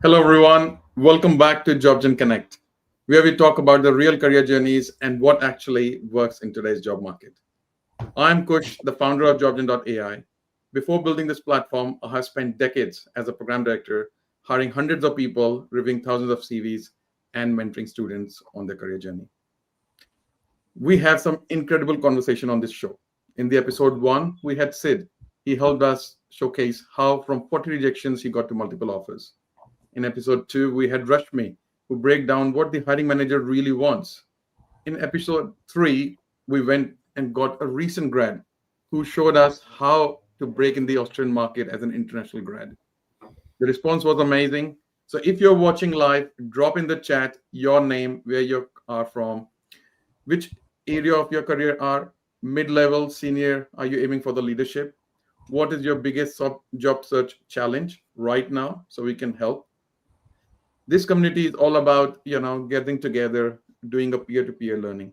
Hello, everyone. Welcome back to Jobs and Connect, where we talk about the real career journeys and what actually works in today's job market. I'm Kush, the founder of JobsAnd.ai. Before building this platform, I have spent decades as a program director, hiring hundreds of people, reviewing thousands of CVs, and mentoring students on their career journey. We have some incredible conversation on this show. In the episode one, we had Sid. He helped us showcase how from 40 rejections he got to multiple offers. In episode two, we had Rashmi, who break down what the hiring manager really wants. In episode three, we went and got a recent grad who showed us how to break in the Australian market as an international grad. The response was amazing. So if you're watching live, drop in the chat your name, where you are from, which area of your career are mid-level, senior, are you aiming for the leadership? What is your biggest job search challenge right now so we can help? This community is all about getting together, doing a peer-to-peer learning.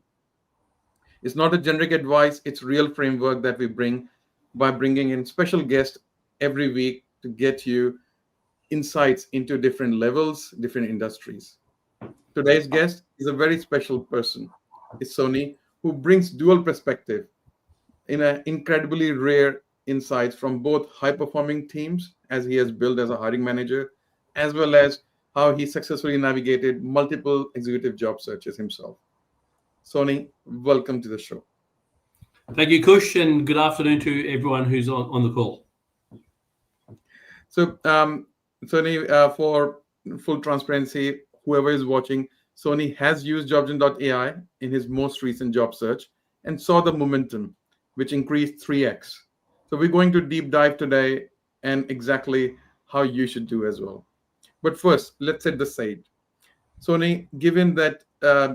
It's not a generic advice, it's real framework that we bring by bringing in special guests every week to get you insights into different levels, different industries. Today's guest is a very special person. It's Sony, who brings dual perspective in an incredibly rare insights from both high performing teams as he has built as a hiring manager, as well as how he successfully navigated multiple executive job searches himself. Sony, welcome to the show. Thank you, Kush, and good afternoon to everyone who's on the call. So, Sony, for full transparency, whoever is watching, Sony has used Jobgen.ai in his most recent job search and saw the momentum, which increased 3x. So we're going to deep dive today and exactly how you should do as well. But first, let's set the stage. Sony, given that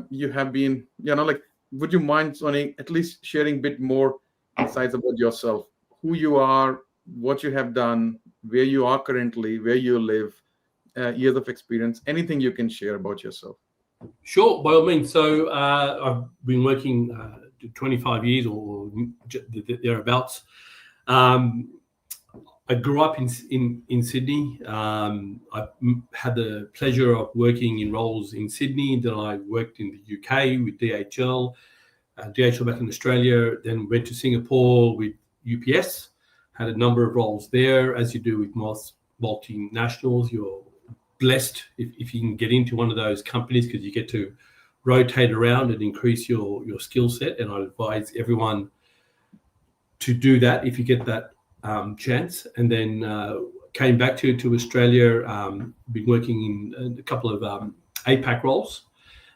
you have been, would you mind, Sony, at least sharing a bit more insights about yourself, who you are, what you have done, where you are currently, where you live, years of experience, anything you can share about yourself? Sure, by all means. So I've been working 25 years or thereabouts. I grew up in Sydney. I had the pleasure of working in roles in Sydney. Then I worked in the UK with DHL back in Australia. Then went to Singapore with UPS. Had a number of roles there, as you do with most multinationals. You're blessed if you can get into one of those companies because you get to rotate around and increase your skill set. And I advise everyone to do that if you get that chance. And then came back to Australia, been working in a couple of APAC roles.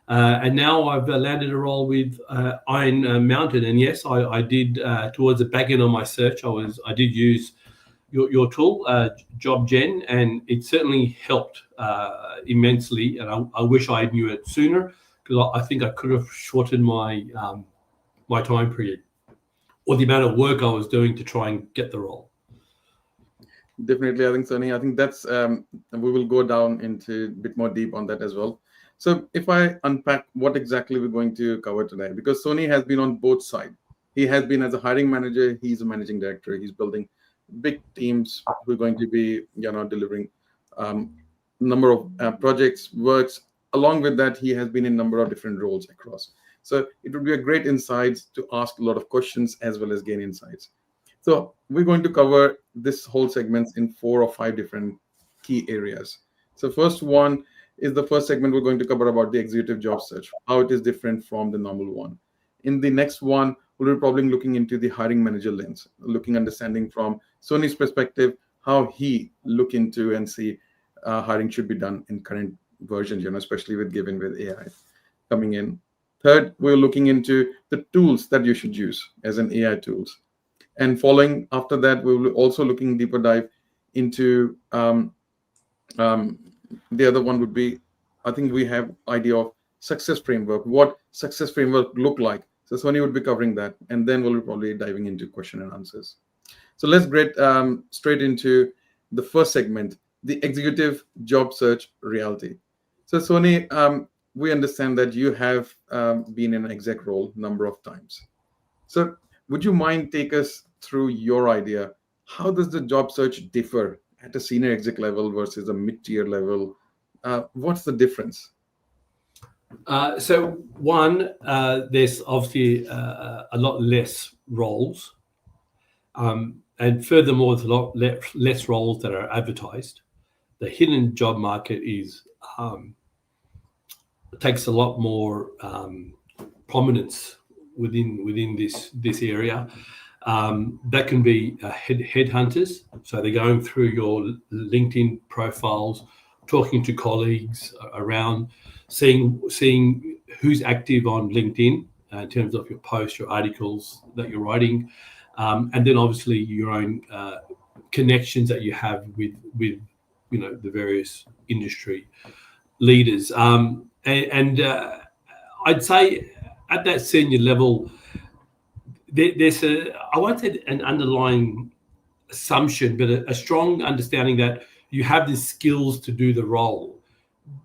And now I've landed a role with Iron Mountain. And yes, I did, towards the back end of my search, I did use your tool, JobGen, and it certainly helped immensely. And I wish I knew it sooner because I think I could have shortened my time period or the amount of work I was doing to try and get the role. Definitely, I think, Sony, I think that's, we will go down into a bit more deep on that as well. So if I unpack what exactly we're going to cover today, because Sony has been on both sides. He has been as a hiring manager, he's a managing director, he's building big teams who are going to be, delivering number of projects, works. Along with that, he has been in a number of different roles across. So it would be a great insights to ask a lot of questions as well as gain insights. So we're going to cover this whole segment in 4 or 5 different key areas. So first one is the first segment we're going to cover about the executive job search, how it is different from the normal one. In the next one, we'll be probably looking into the hiring manager lens, understanding from Sony's perspective, how he look into and see hiring should be done in current versions, especially with AI coming in. Third, we're looking into the tools that you should use as an AI tools. And following after that, we will also looking deeper dive into the other one would be, I think we have idea of success framework, what success framework look like. So Sony would be covering that, and then we'll be probably diving into question and answers. So let's get straight into the first segment, the executive job search reality. So Sony, we understand that you have been in an exec role a number of times. So would you mind take us through your idea? How does the job search differ at a senior exec level versus a mid-tier level What's the difference? So one, there's obviously a lot less roles, and furthermore, there's a lot less roles that are advertised. The hidden job market takes a lot more prominence within this area. That can be headhunters, so they're going through your LinkedIn profiles, talking to colleagues around, seeing who's active on LinkedIn in terms of your posts, your articles that you're writing, and then obviously your own connections that you have with the various industry leaders. And I'd say at that senior level, there's I won't say an underlying assumption, but a strong understanding that you have the skills to do the role.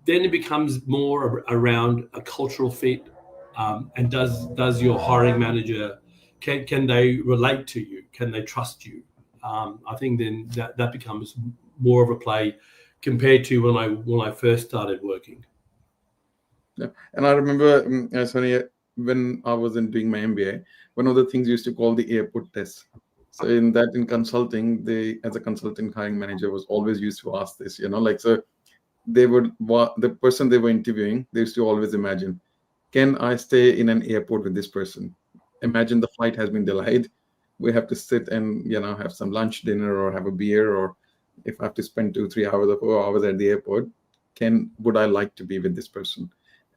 Then it becomes more around a cultural fit, and does your hiring manager, can they relate to you? Can they trust you? I think then that becomes more of a play compared to when I first started working. Yeah. And I remember, Sonia, when I was doing my MBA, one of the things we used to call the airport test. So in consulting, as a consulting hiring manager was always used to ask this, so the person they were interviewing, they used to always imagine, can I stay in an airport with this person? Imagine the flight has been delayed. We have to sit and, have some lunch, dinner, or have a beer, or if I have to spend 2-3 hours or 4 hours at the airport, would I like to be with this person?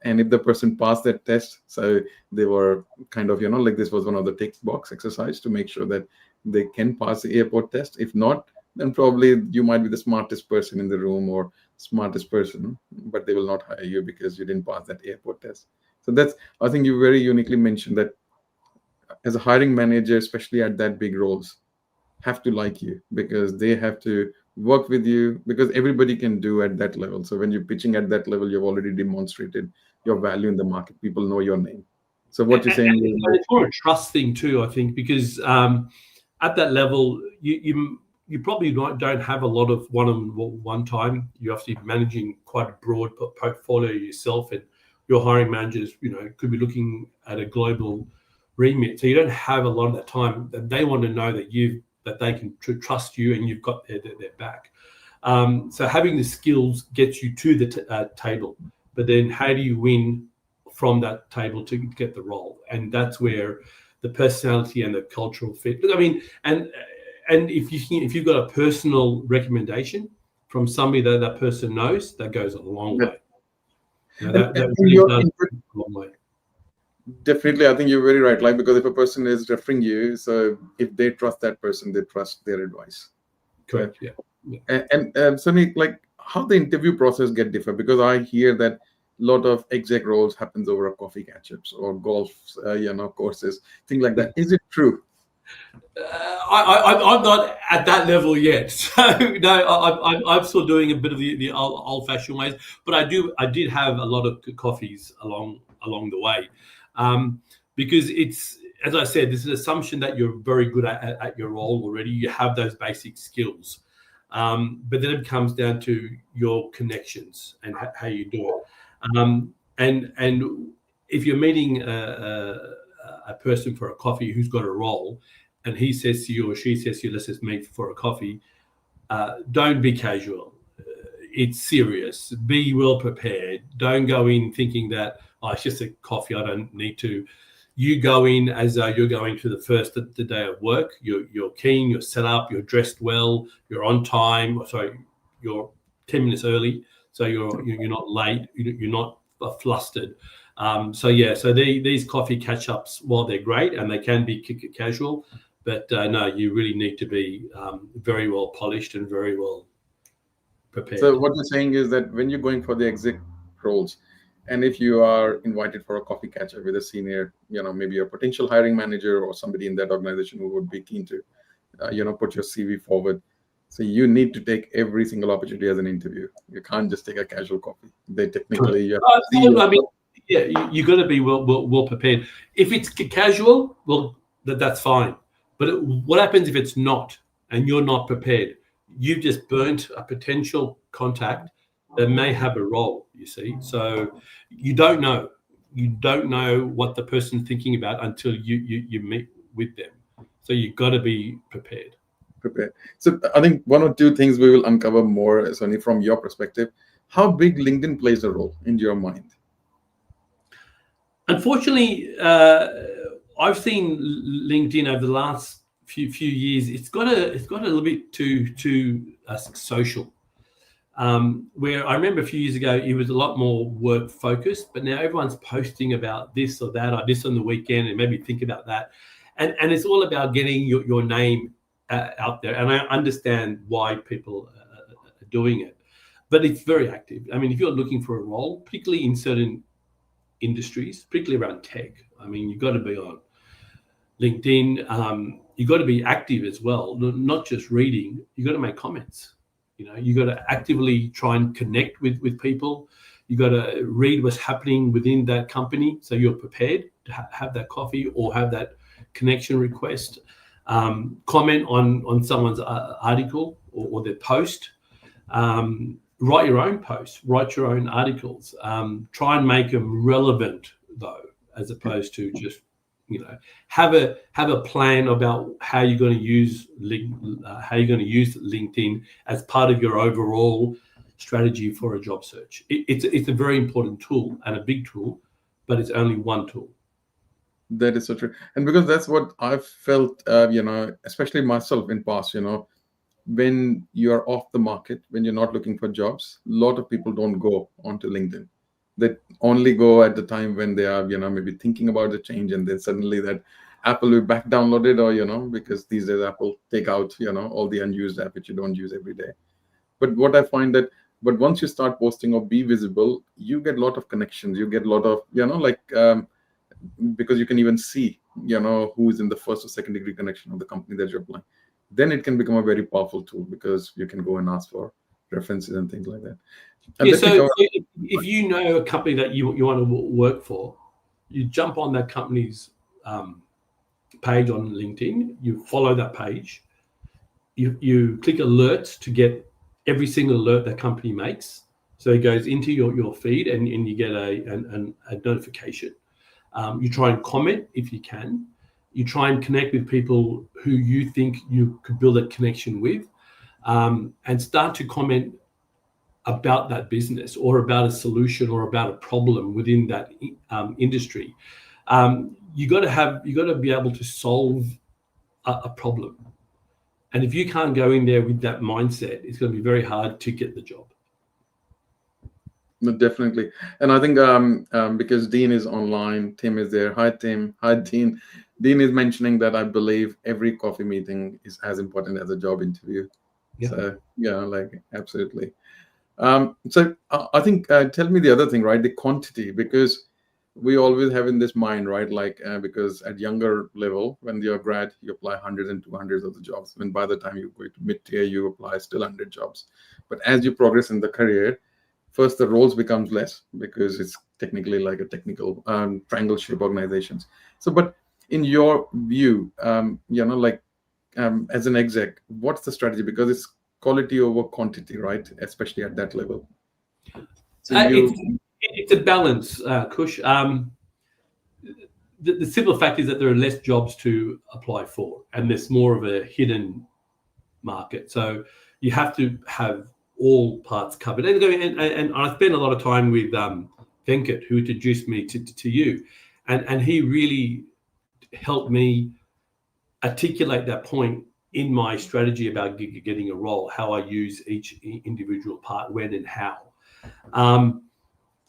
And if the person passed that test, so they were kind of, this was one of the tick box exercise to make sure that they can pass the airport test. If not, then probably you might be the smartest person in the room or smartest person, but they will not hire you because you didn't pass that airport test. So I think you very uniquely mentioned that as a hiring manager, especially at that big roles, have to like you because they have to work with you, because everybody can do at that level. So when you're pitching at that level, you've already demonstrated your value in the market. People know your name. So what you're saying is it's more a trust thing too, I think, because at that level, you probably don't have a lot of one time. You're obviously managing quite a broad portfolio yourself, and your hiring managers, could be looking at a global remit. So you don't have a lot of that time. That they want to know that they can trust you and you've got their back. So having the skills gets you to the table, but then how do you win from that table to get the role? And that's where the personality and the cultural fit. I mean, and if you've got a personal recommendation from somebody that person knows, that goes a long way. That really does go a long way. Definitely, I think you're very right. Because if a person is referring you, so if they trust that person, they trust their advice. Correct. Yeah. And Sunny, how the interview process get different, because I hear that a lot of exec roles happens over a coffee catch-ups or golf, courses, things like that. Is it true? I'm not at that level yet, so no. I'm still doing a bit of the old-fashioned ways, but I did have a lot of coffees along the way, because it's, as I said, there's an assumption that you're very good at your role already. You have those basic skills, but then it comes down to your connections and how you do it. And if you're meeting a person for a coffee who's got a role, and he says to you or she says to you, let's just meet for a coffee, don't be casual. It's serious. Be well prepared. Don't go in thinking that, it's just a coffee, I don't need to. You go in as though you're going to the day of work. You're keen, you're set up, you're dressed well, you're on time. Sorry, you're 10 minutes early, so you're not late, you're not flustered. So these coffee catch-ups, while they're great and they can be casual, but no, you really need to be very well polished and very well prepared. So what you're saying is that when you're going for the exec roles, and if you are invited for a coffee catch-up with a senior, maybe a potential hiring manager or somebody in that organization who would be keen to, put your CV forward. So you need to take every single opportunity as an interview. You can't just take a casual coffee. They technically, you got to be well prepared. If it's casual, well, that's fine. But what happens if it's not, and you're not prepared? You've just burnt a potential contact they may have a role, you see. So you don't know. You don't know what the person's thinking about until you meet with them. So you've got to be prepared. Prepared. So I think one or two things we will uncover more, Sonny, from your perspective. How big LinkedIn plays a role in your mind? Unfortunately, I've seen LinkedIn over the last few years. It's got a little bit too social. Where I remember a few years ago, it was a lot more work focused, but now everyone's posting about this or that, or this on the weekend, and maybe think about that. And it's all about getting your name out there. And I understand why people are doing it, but it's very active. I mean, if you're looking for a role, particularly in certain industries, particularly around tech, I mean, you've got to be on LinkedIn. You've got to be active as well, not just reading. You've got to make comments. You got to actively try and connect with people. You got to read what's happening within that company, so you're prepared to have that coffee or have that connection request. Comment on someone's article or their post. Write your own posts. Write your own articles. Try and make them relevant, though, as opposed to just have a plan about how you're going to use LinkedIn as part of your overall strategy for a job search. It's a very important tool and a big tool, but it's only one tool. That is so true, and because that's what I've felt, especially myself in past, when you're off the market, when you're not looking for jobs, a lot of people don't go onto LinkedIn. They only go at the time when they are, maybe thinking about the change, and then suddenly that Apple will back downloaded, or because these days Apple take out, all the unused app which you don't use every day. But what I find that, but once you start posting or be visible, you get a lot of connections. You get a lot of, because you can even see, who is in the first or second degree connection of the company that you're applying. Then it can become a very powerful tool because you can go and ask for references and things like that. And so if you know a company that you want to work for, you jump on that company's page on LinkedIn, you follow that page, you click alerts to get every single alert that company makes. So it goes into your feed and you get a notification. You try and comment if you can. You try and connect with people who you think you could build a connection with, and start to comment about that business or about a solution or about a problem within that industry. You got to be able to solve a problem. And if you can't go in there with that mindset, it's going to be very hard to get the job. No, definitely. And I think because Dean is online, Tim is there. Hi, Tim. Hi, Dean. Dean is mentioning that I believe every coffee meeting is as important as a job interview. Yeah. So, absolutely. So I think, tell me the other thing, right? The quantity, because we always have in this mind, right? Because at younger level, when you're grad, you apply hundreds and 200s of the jobs. When by the time you go to mid-tier, you apply still 100 jobs. But as you progress in the career, first the roles becomes less because it's technically like a technical triangle shape organizations. So, but in your view, as an exec, what's the strategy? Because it's quality over quantity, right? Especially at that level. So it's a balance, Kush. The simple fact is that there are less jobs to apply for, and there's more of a hidden market. So you have to have all parts covered. And I spent a lot of time with Venkat, who introduced me to you, and he really helped me articulate that point in my strategy about getting a role, how I use each individual part, when and how.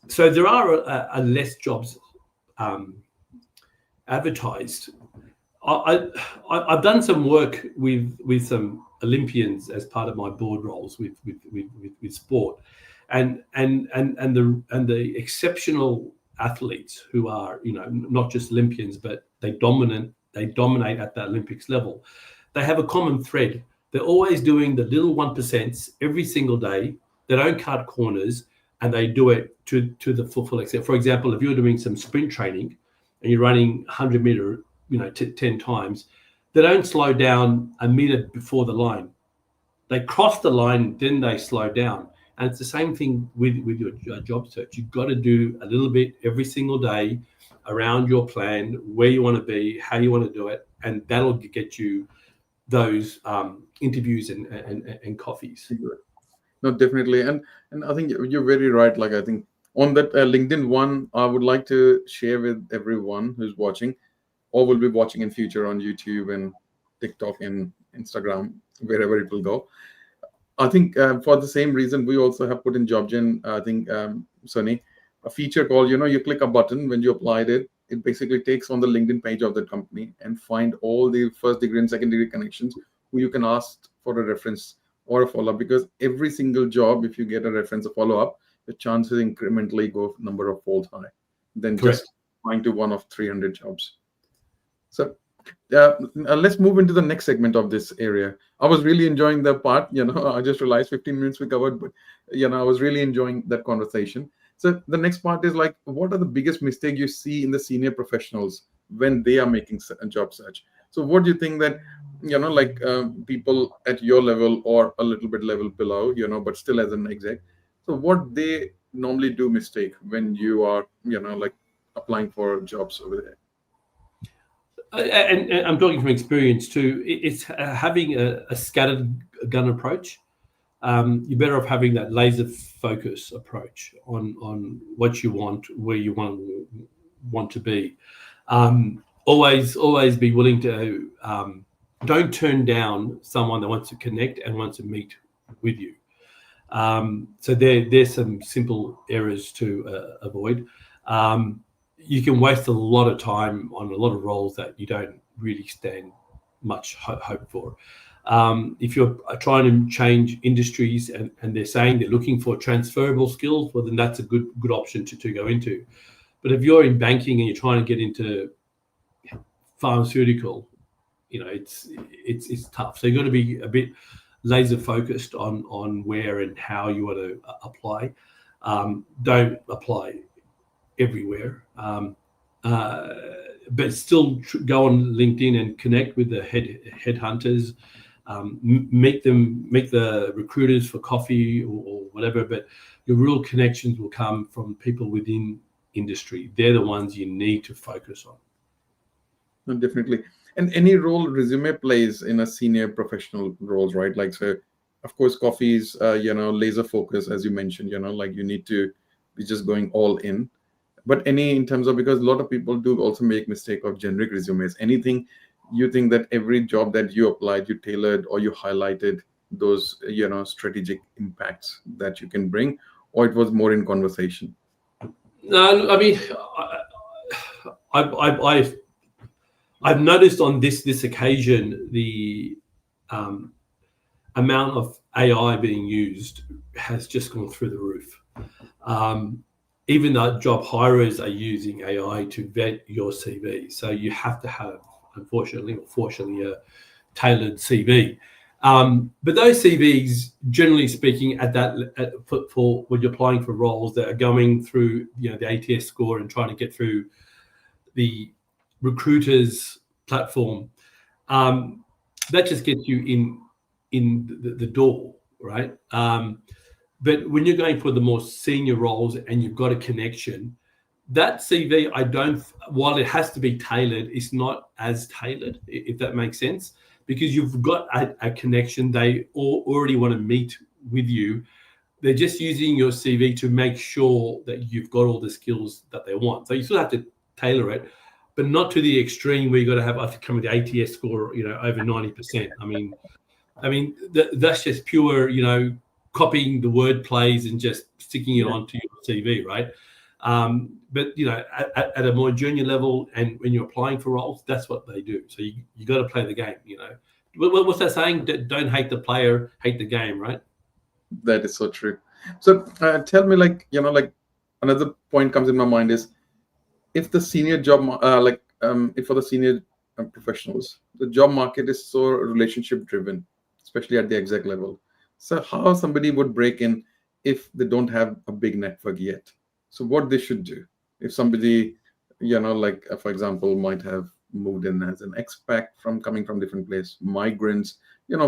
So there are less jobs advertised. I've done some work with some Olympians as part of my board roles with sport, and the exceptional athletes who are not just Olympians, but they dominate at the Olympics level. They have a common thread. They're always doing the little 1% every single day. They don't cut corners, and they do it to the full extent. For example, if you're doing some sprint training and you're running 100-meter, 10 times, they don't slow down a meter before the line. They cross the line, then they slow down. And it's the same thing with your job search. You've got to do a little bit every single day around your plan, where you want to be, how you want to do it, and that'll get you those interviews and coffees. No, definitely, and I think you're very right. Like I think on that LinkedIn one, I would like to share with everyone who's watching, or will be watching in future on YouTube and TikTok and Instagram, wherever it will go. I think for the same reason, we also have put in JobGen, I think, Sunny, a feature called, you click a button when you applied it. It basically takes on the LinkedIn page of the company and find all the first degree and second degree connections who you can ask for a reference or a follow up. Because every single job, if you get a reference, a follow up, the chances incrementally go number of fold high than Correct. just applying to one of 300 jobs. So let's move into the next segment of this area. I was really enjoying the part, I just realized 15 minutes we covered, but, I was really enjoying that conversation. So the next part is like, what are the biggest mistakes you see in the senior professionals when they are making a job search? So what do you think that, like people at your level or a little bit level below, but still as an exec, so what they normally do mistake when you are, like applying for jobs over there? And I'm talking from experience too. It's having a scattered gun approach. You're better off having that laser focus approach on what you want, where you want to be. Always be willing to don't turn down someone that wants to connect and wants to meet with you. So there's some simple errors to avoid. You can waste a lot of time on a lot of roles that you don't really stand much hope for. If you're trying to change industries and they're saying they're looking for transferable skills, well, then that's a good option to go into. But if you're in banking and you're trying to get into pharmaceutical, it's tough. So you've got to be a bit laser focused on where and how you want to apply. Don't apply everywhere, but still go on LinkedIn and connect with the headhunters. Meet the recruiters for coffee or whatever, but your real connections will come from people within industry. They're the ones you need to focus on. No, definitely. And any role resume plays in a senior professional roles, right? Like, so of course, coffee is, laser focus, as you mentioned, like you need to be just going all in. But any in terms of, because a lot of people do also make mistake of generic resumes. Anything you think that every job that you applied, you tailored or you highlighted those, strategic impacts that you can bring, or it was more in conversation? No, I mean, I've noticed on this occasion the amount of AI being used has just gone through the roof. Even though job hirers are using AI to vet your CV, so you have to have, unfortunately or fortunately, a tailored CV. But those CVs, generally speaking, for when you're applying for roles that are going through, the ATS score and trying to get through the recruiter's platform, that just gets you in the door, right? But when you're going for the more senior roles and you've got a connection, that CV, while it has to be tailored, it's not as tailored, if that makes sense, because you've got a connection. They already want to meet with you. They're just using your CV to make sure that you've got all the skills that they want. So you still have to tailor it, but not to the extreme where you've got to have, I think, come with the ATS score, over 90%. I mean, that's just pure, copying the word plays and just sticking it onto your CV, right? But at a more junior level, and when you're applying for roles, that's what they do. So you got to play the game. What's that saying? Don't hate the player, hate the game, right? That is so true. So tell me, like another point comes in my mind is, if the senior job, if for the senior professionals, the job market is so relationship driven, especially at the exec level. So how somebody would break in if they don't have a big network yet? So what they should do if somebody, for example, might have moved in as an expat coming from different place, migrants,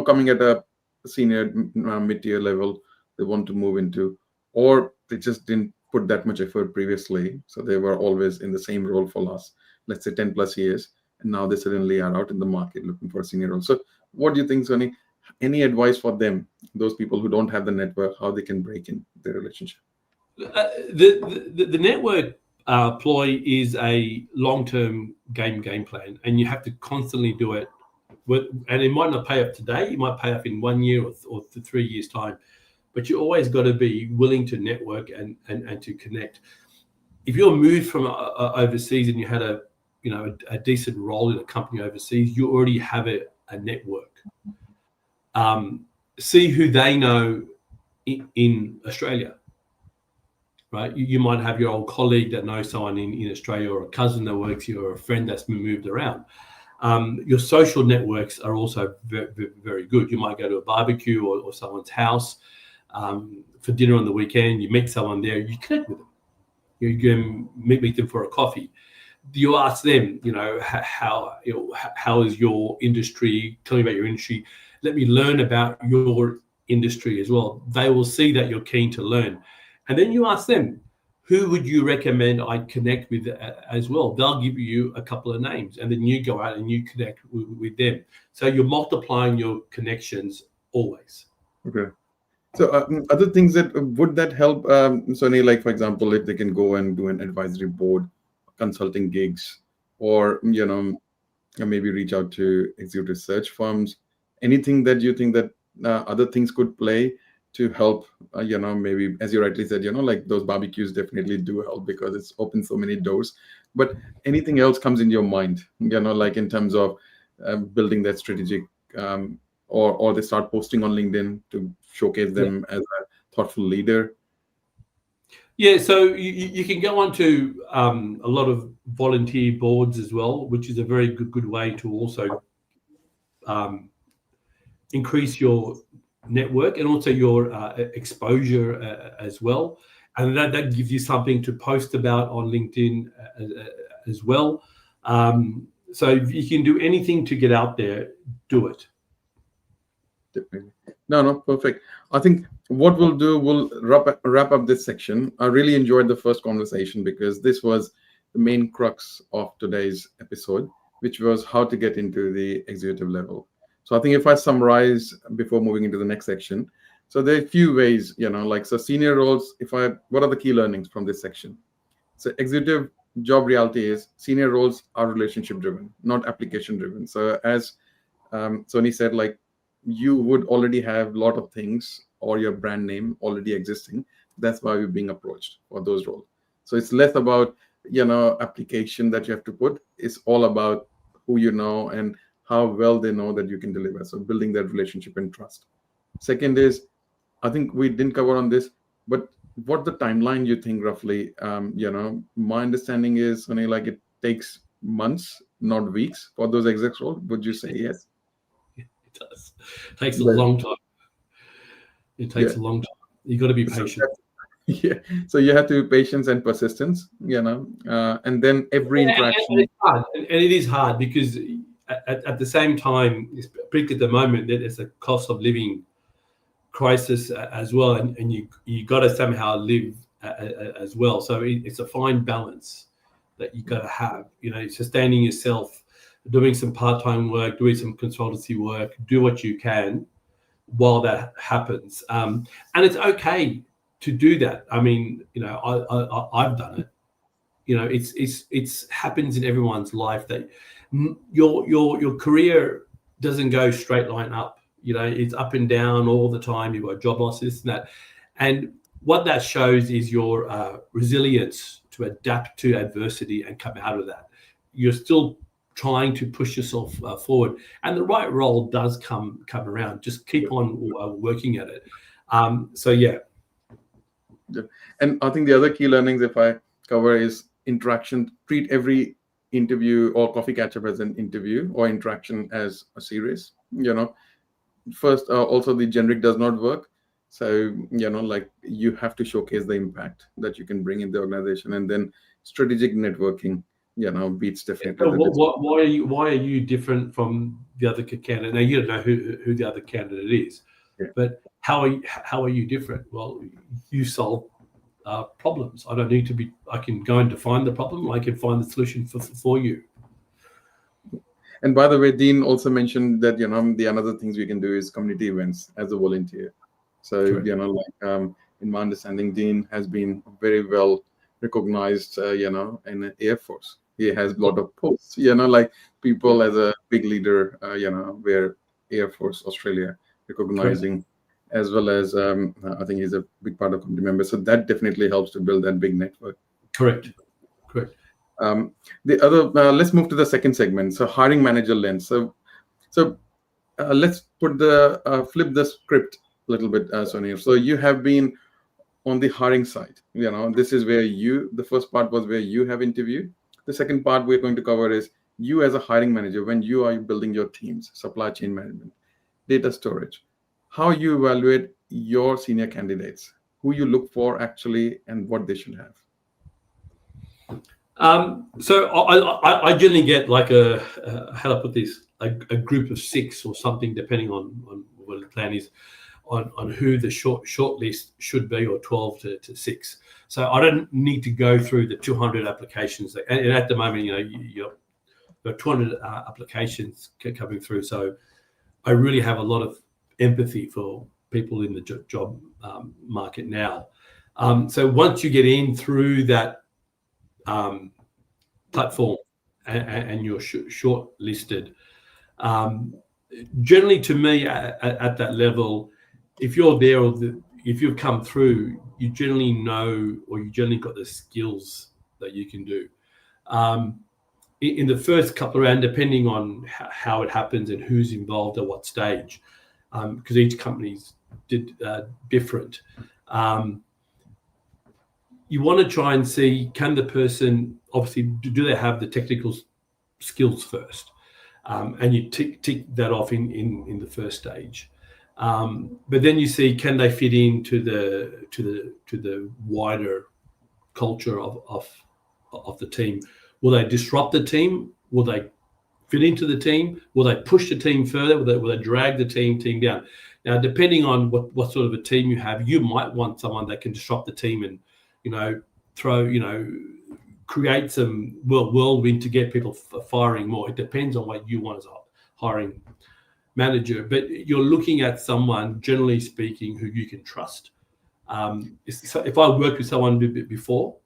coming at a senior mid-tier level, they want to move into, or they just didn't put that much effort previously. So they were always in the same role for last, let's say, 10 plus years. And now they suddenly are out in the market looking for a senior role. So what do you think, Sonny? Any advice for them, those people who don't have the network, how they can break in their relationship? The network ploy is a long-term game plan, and you have to constantly do it. And it might not pay off today. It might pay off in 1 year or 3 years' time. But you always got to be willing to network and to connect. If you're moved from overseas and you had a decent role in a company overseas, you already have a network. See who they know in Australia, right? You might have your old colleague that knows someone in Australia, or a cousin that works here, or a friend that's been moved around. Your social networks are also very, very good. You might go to a barbecue or someone's house for dinner on the weekend. You meet someone there, you connect with them. You can meet them for a coffee. You ask them, how is your industry? Tell me about your industry. Let me learn about your industry as well. They will see that you're keen to learn. And then you ask them, who would you recommend I connect with as well? They'll give you a couple of names, and then you go out and you connect with them. So you're multiplying your connections always. Okay. So other things would that help, Sonny, like, for example, if they can go and do an advisory board, consulting gigs, or, maybe reach out to executive search firms, anything that you think that other things could play to help, maybe, as you rightly said, like those barbecues definitely do help because it's opened so many doors. But anything else comes in your mind, like in terms of building that strategic, or they start posting on LinkedIn to showcase them as a thoughtful leader? Yeah, so you can go onto a lot of volunteer boards as well, which is a very good way to also increase your network and also your exposure as well. And that gives you something to post about on LinkedIn as well. So if you can do anything to get out there, do it. Definitely. No, perfect. I think what we'll do, we'll wrap up this section. I really enjoyed the first conversation because this was the main crux of today's episode, which was how to get into the executive level. So I think if I summarize before moving into the next section, so there are a few ways, so senior roles, what are the key learnings from this section? So executive job reality is senior roles are relationship driven, not application driven. So as Sony said, like, you would already have a lot of things or your brand name already existing. That's why you're being approached for those roles. So it's less about, application that you have to put. It's all about who you know and how well they know that you can deliver. So building that relationship and trust. Second is, I think we didn't cover on this, but what the timeline you think roughly? My understanding is, like, it takes months, not weeks, for those exec roles. Would you say yes? It does. It takes a long time. It takes a long time. You've got to be patient. So you have to be patient and persistence, and then every interaction. And it's hard. And it is hard because at the same time, particularly at the moment, there's a cost of living crisis as well, and you got to somehow live as well. So it's a fine balance that you got to have. Sustaining yourself, doing some part-time work, doing some consultancy work, do what you can while that happens. And it's okay to do that. I mean, I've done it. It's happens in everyone's life that your career doesn't go straight line up. It's up and down all the time. You've got job losses and that. And what that shows is your resilience to adapt to adversity and come out of that. You're still trying to push yourself forward, and the right role does come around. Just keep on working at it. So yeah. And I think the other key learnings, if I cover, is interaction. Treat every interview or coffee catch up as an interview or interaction as a series. First, also the generic does not work. So, like, you have to showcase the impact that you can bring in the organization, and then strategic networking, beats definitely. Why are you different from the other candidate? Now, you don't know who the other candidate is, but how are you different? Well, you solve problems. I don't need to be. I can go and define the problem. I can find the solution for you. And by the way, Dean also mentioned that the another things we can do is community events as a volunteer. So Correct. In my understanding, Dean has been very well recognized, in the Air Force. He has a lot of posts, like people as a big leader, where Air Force Australia recognizing, as well as I think he's a big part of community member. So that definitely helps to build that big network. Correct. The other, let's move to the second segment. So hiring manager lens. So let's put flip the script a little bit, Sonia. So you have been on the hiring side. This is where the first part was where you have interviewed. The second part we're going to cover is you as a hiring manager when you are building your teams, supply chain management, data storage, how you evaluate your senior candidates, who you look for actually, and what they should have. So I generally get like how do I put this, a group of 6 or something, depending on what the plan is, on who the short list should be, or 12 to 6. So I don't need to go through the 200 applications. And at the moment, you've got 200 applications coming through. So I really have a lot of empathy for people in the job market now. So once you get in through that platform and you're shortlisted, generally to me at that level, if you're there if you've come through, you generally know, or you generally got the skills that you can do. In the first couple of rounds, depending on how it happens and who's involved at what stage, because each company's different. You want to try and see, can the person, obviously, do they have the technical skills first? And you tick that off in the first stage. But then you see, can they fit into the wider culture of the team? Will they disrupt the team? Will they fit into the team? Will they push the team further? Will they drag the team down? Now, depending on what sort of a team you have, you might want someone that can disrupt the team and create some whirlwind to get people firing more. It depends on what you want as a hiring manager, but you're looking at someone, generally speaking, who you can trust. If I worked with someone before,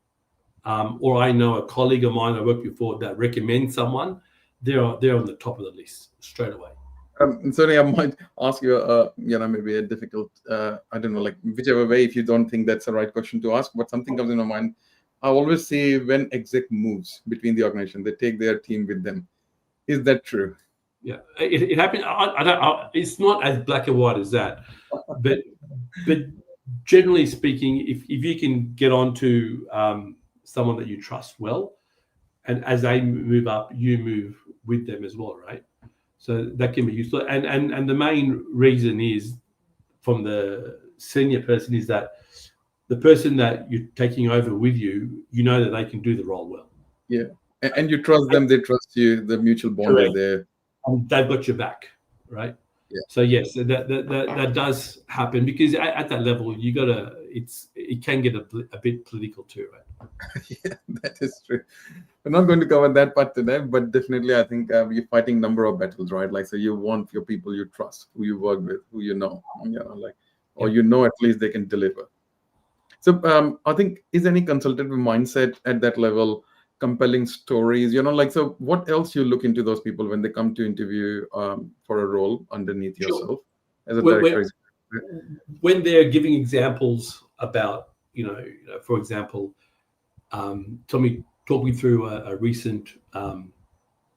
or I know a colleague of mine I worked before that recommends someone, they're on the top of the list straight away. Sorry, I might ask you, maybe a difficult, I don't know, like whichever way, if you don't think that's the right question to ask, but something comes in my mind. I always say when exec moves between the organization, they take their team with them. Is that true? Yeah, it happens. It's not as black and white as that, but generally speaking, if you can get onto someone that you trust well, and as they move up, you move with them as well, right? So that can be useful. And the main reason is, from the senior person, is that the person that you're taking over with you, you know that they can do the role well. Yeah, and you trust them, they trust you. The mutual bond is there. They've got your back, right? Yeah. So yes, that does happen, because at that level, it can get a bit political too, right? Yeah, that is true. We're not going to cover that part today, but definitely I think you're fighting a number of battles, right? Like, so you want your people you trust, who you work with, who you know, or at least they can deliver. So I think, is any consultative mindset at that level, compelling stories, so what else you look into those people when they come to interview for a role underneath yourself as a director? When they're giving examples about, for example, talk me through a recent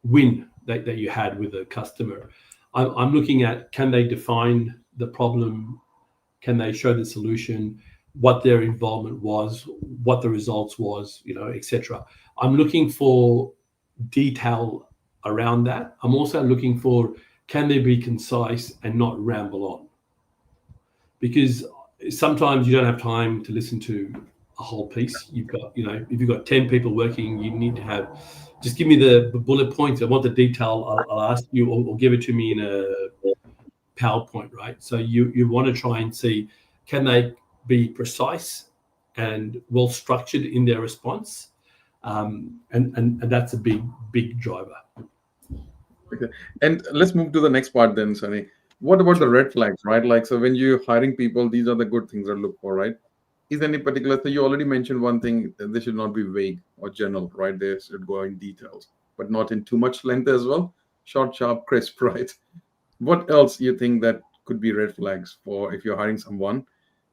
win that you had with a customer. I'm looking at, can they define the problem? Can they show the solution? What their involvement was, what the results was, etc. I'm looking for detail around that. I'm also looking for, can they be concise and not ramble on? Because sometimes you don't have time to listen to a whole piece. You've got, if you've got 10 people working, you need to just give me the bullet points. I want the detail. I'll ask you, or give it to me in PowerPoint, right? So you want to try and see, can they be precise and well structured in their response, and that's a big driver. Okay. And let's move to the next part then, Sunny. What about the red flags, right? Like, so when you're hiring people, these are the good things to look for, right? Is there any particular, so you already mentioned one thing, that they should not be vague or general, right? They should go in details, but not in too much length as well. Short, sharp, crisp, right? What else you think that could be red flags for if you're hiring someone?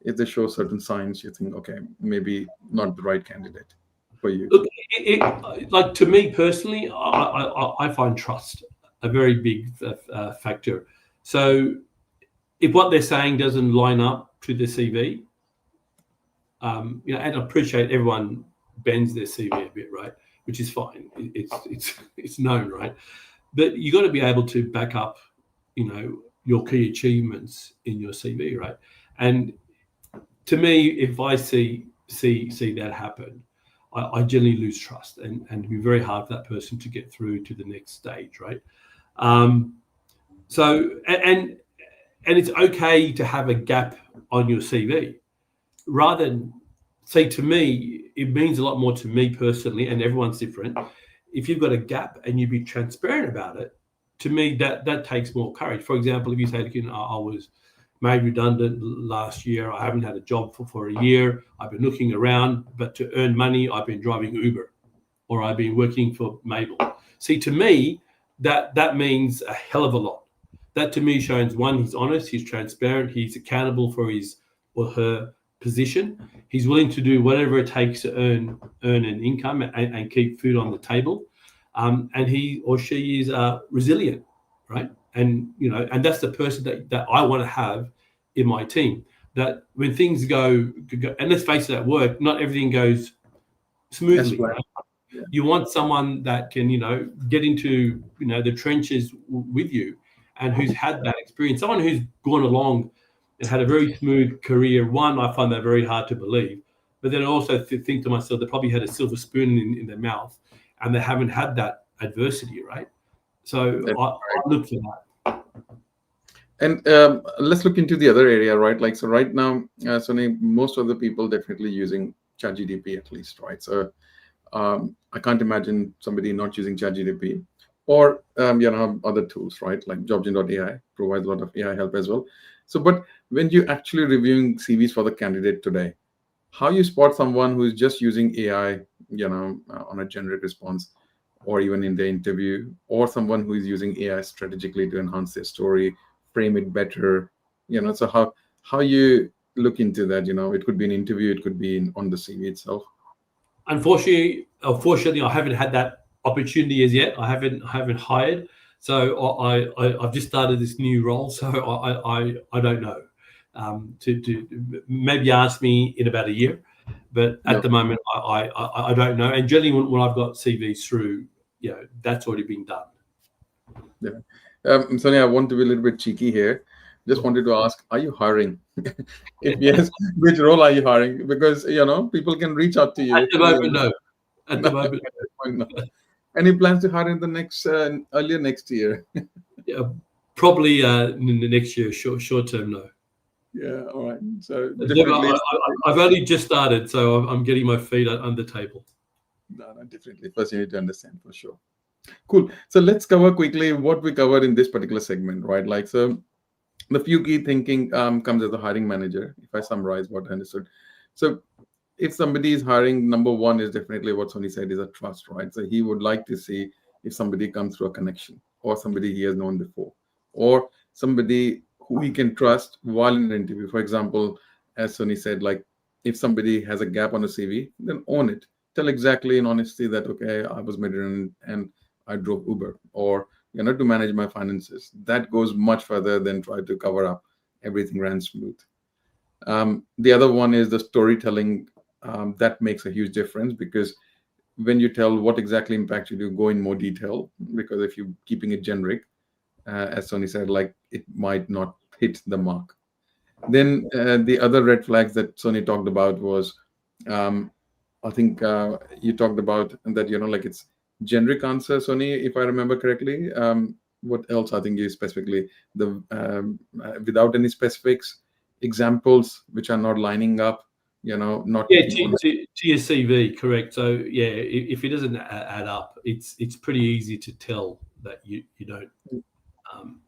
If they show certain signs, you think, okay, maybe not the right candidate for you. Look, like to me personally, I find trust a very big factor. So if what they're saying doesn't line up to the CV, and I appreciate everyone bends their CV a bit, right? Which is fine. It's known, right? But you got to be able to back up, your key achievements in your CV, right? And to me, if I see that happen, I generally lose trust, and it'd be very hard for that person to get through to the next stage, right? So and it's okay to have a gap on your CV, rather than say, to me, it means a lot more to me personally, and everyone's different. If you've got a gap and you be transparent about it, to me that takes more courage. For example, if you say, look, I was made redundant last year. I haven't had a job for a year. I've been looking around, but to earn money, I've been driving Uber, or I've been working for Mabel. See, to me, that means a hell of a lot. That to me shows, one, he's honest, he's transparent, he's accountable for his or her position. He's willing to do whatever it takes to earn an income and keep food on the table. And he or she is resilient, right? And and that's the person that I want to have in my team. That when things go, and let's face it, at work, not everything goes smoothly. That's right. Right? Yeah. You want someone that can, get into the trenches with you, and who's had that experience. Someone who's gone along and had a very smooth career. One, I find that very hard to believe. But then I also think to myself, they probably had a silver spoon in their mouth, and they haven't had that adversity, right? So I look for that. And let's look into the other area, right? Like, so right now, Sunny, most of the people definitely using ChatGPT at least, right? So I can't imagine somebody not using ChatGPT or other tools, right? Like Jobgen.ai provides a lot of AI help as well. So, but when you actually reviewing CVs for the candidate today, how you spot someone who is just using AI, on a generic response, or even in the interview, or someone who is using AI strategically to enhance their story, frame it better, so how you look into that? It could be an interview, it could be on the CV itself. Unfortunately, I haven't had that opportunity as yet. I haven't hired, so I've just started this new role, so I don't know. To maybe ask me in about a year, but at the moment I don't know. And generally, when I've got CVs through, that's already been done. Yeah. Sonia, I want to be a little bit cheeky here. Just wanted to ask, are you hiring? If yes, which role are you hiring? Because people can reach out to you. At the moment, no. At the moment, No. Any plans to hire in the next earlier next year? yeah, probably in the next year. Short term, no. Yeah, all right. So Look, definitely, I've only just started, so I'm getting my feet under the table. no, definitely. First, you need to understand for sure. Cool. So let's cover quickly what we covered in this particular segment, right? Like, so the few key thinking comes as a hiring manager, if I summarize what I understood. So if somebody is hiring, number one is definitely what Sony said, is a trust, right? So he would like to see if somebody comes through a connection, or somebody he has known before, or somebody who he can trust while in an interview. For example, as Sony said, like, if somebody has a gap on a CV, then own it. Tell exactly in honesty that, okay, I was made redundant and I drove Uber, or to manage my finances. That goes much further than try to cover up everything ran smooth. The other one is the storytelling. That makes a huge difference, because when you tell what exactly impacted you, go in more detail. Because if you're keeping it generic, as Sony said, like, it might not hit the mark. Then the other red flags that Sony talked about was, I think you talked about that, like, it's generic answer, Sony, if I remember correctly. What else? I think you specifically the without any specifics, examples which are not lining up. Not Yeah, on. to your CV, correct. So yeah, if it doesn't add up, it's pretty easy to tell that you don't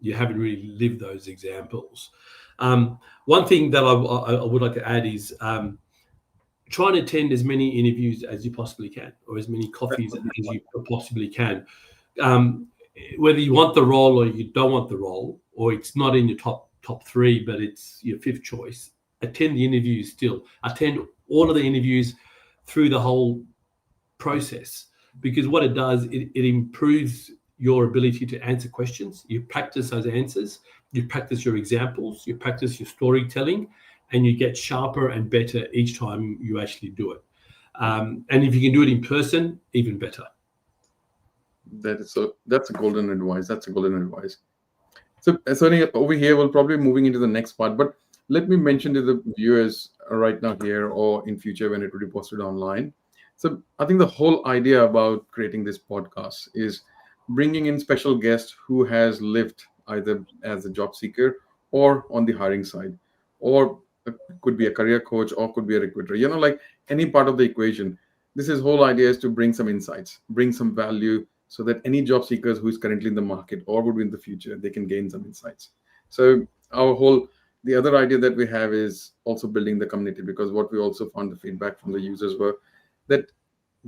you haven't really lived those examples. One thing that I would like to add is try and attend as many interviews as you possibly can, or as many coffees as you possibly can. Um, Whether you want the role or you don't want the role, or it's not in your top three, but it's your fifth choice, attend the interviews still. Attend all of the interviews through the whole process, because what it does, it improves your ability to answer questions. You practice those answers, you practice your examples, you practice your storytelling, and you get sharper and better each time you actually do it. And if you can do it in person, even better. That's a golden advice. That's a golden advice. So, Sonny, over here, we'll probably be moving into the next part, but let me mention to the viewers right now here or in future when it will be posted online. So, I think the whole idea about creating this podcast is bringing in special guests who has lived either as a job seeker or on the hiring side, or could be a career coach or could be a recruiter. Like any part of the equation. This is whole idea is to bring some insights, bring some value, so that any job seekers who is currently in the market or would be in the future, they can gain some insights. So the other idea that we have is also building the community, because what we also found the feedback from the users were that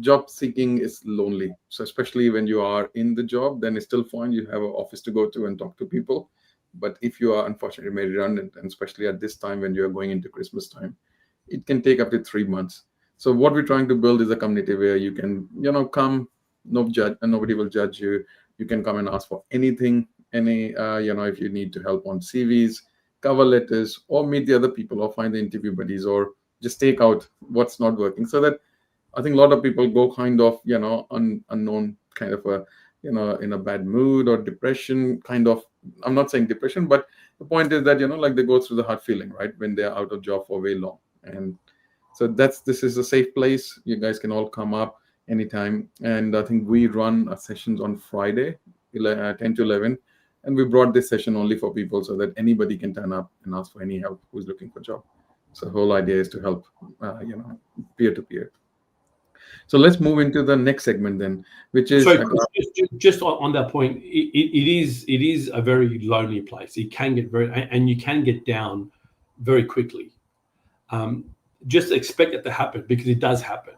job seeking is lonely. So especially when you are in the job, then it's still fine. You have an office to go to and talk to people. But if you are unfortunately made redundant, and especially at this time when you are going into Christmas time, it can take up to 3 months. So what we're trying to build is a community where you can, come, no judge, and nobody will judge you. You can come and ask for anything, if you need to help on CVs, cover letters, or meet the other people, or find the interview buddies, or just take out what's not working. So that I think a lot of people go kind of, unknown kind of a, in a bad mood or depression kind of. I'm not saying depression, but the point is that, like they go through the hard feeling, right, when they're out of job for way long. And so this is a safe place. You guys can all come up anytime. And I think we run our sessions on Friday, 10 to 11. And we brought this session only for people so that anybody can turn up and ask for any help who's looking for a job. So the whole idea is to help, peer to peer. So let's move into the next segment then, which is just on that point. It is a very lonely place. It can get and you can get down very quickly. Just expect it to happen, because it does happen.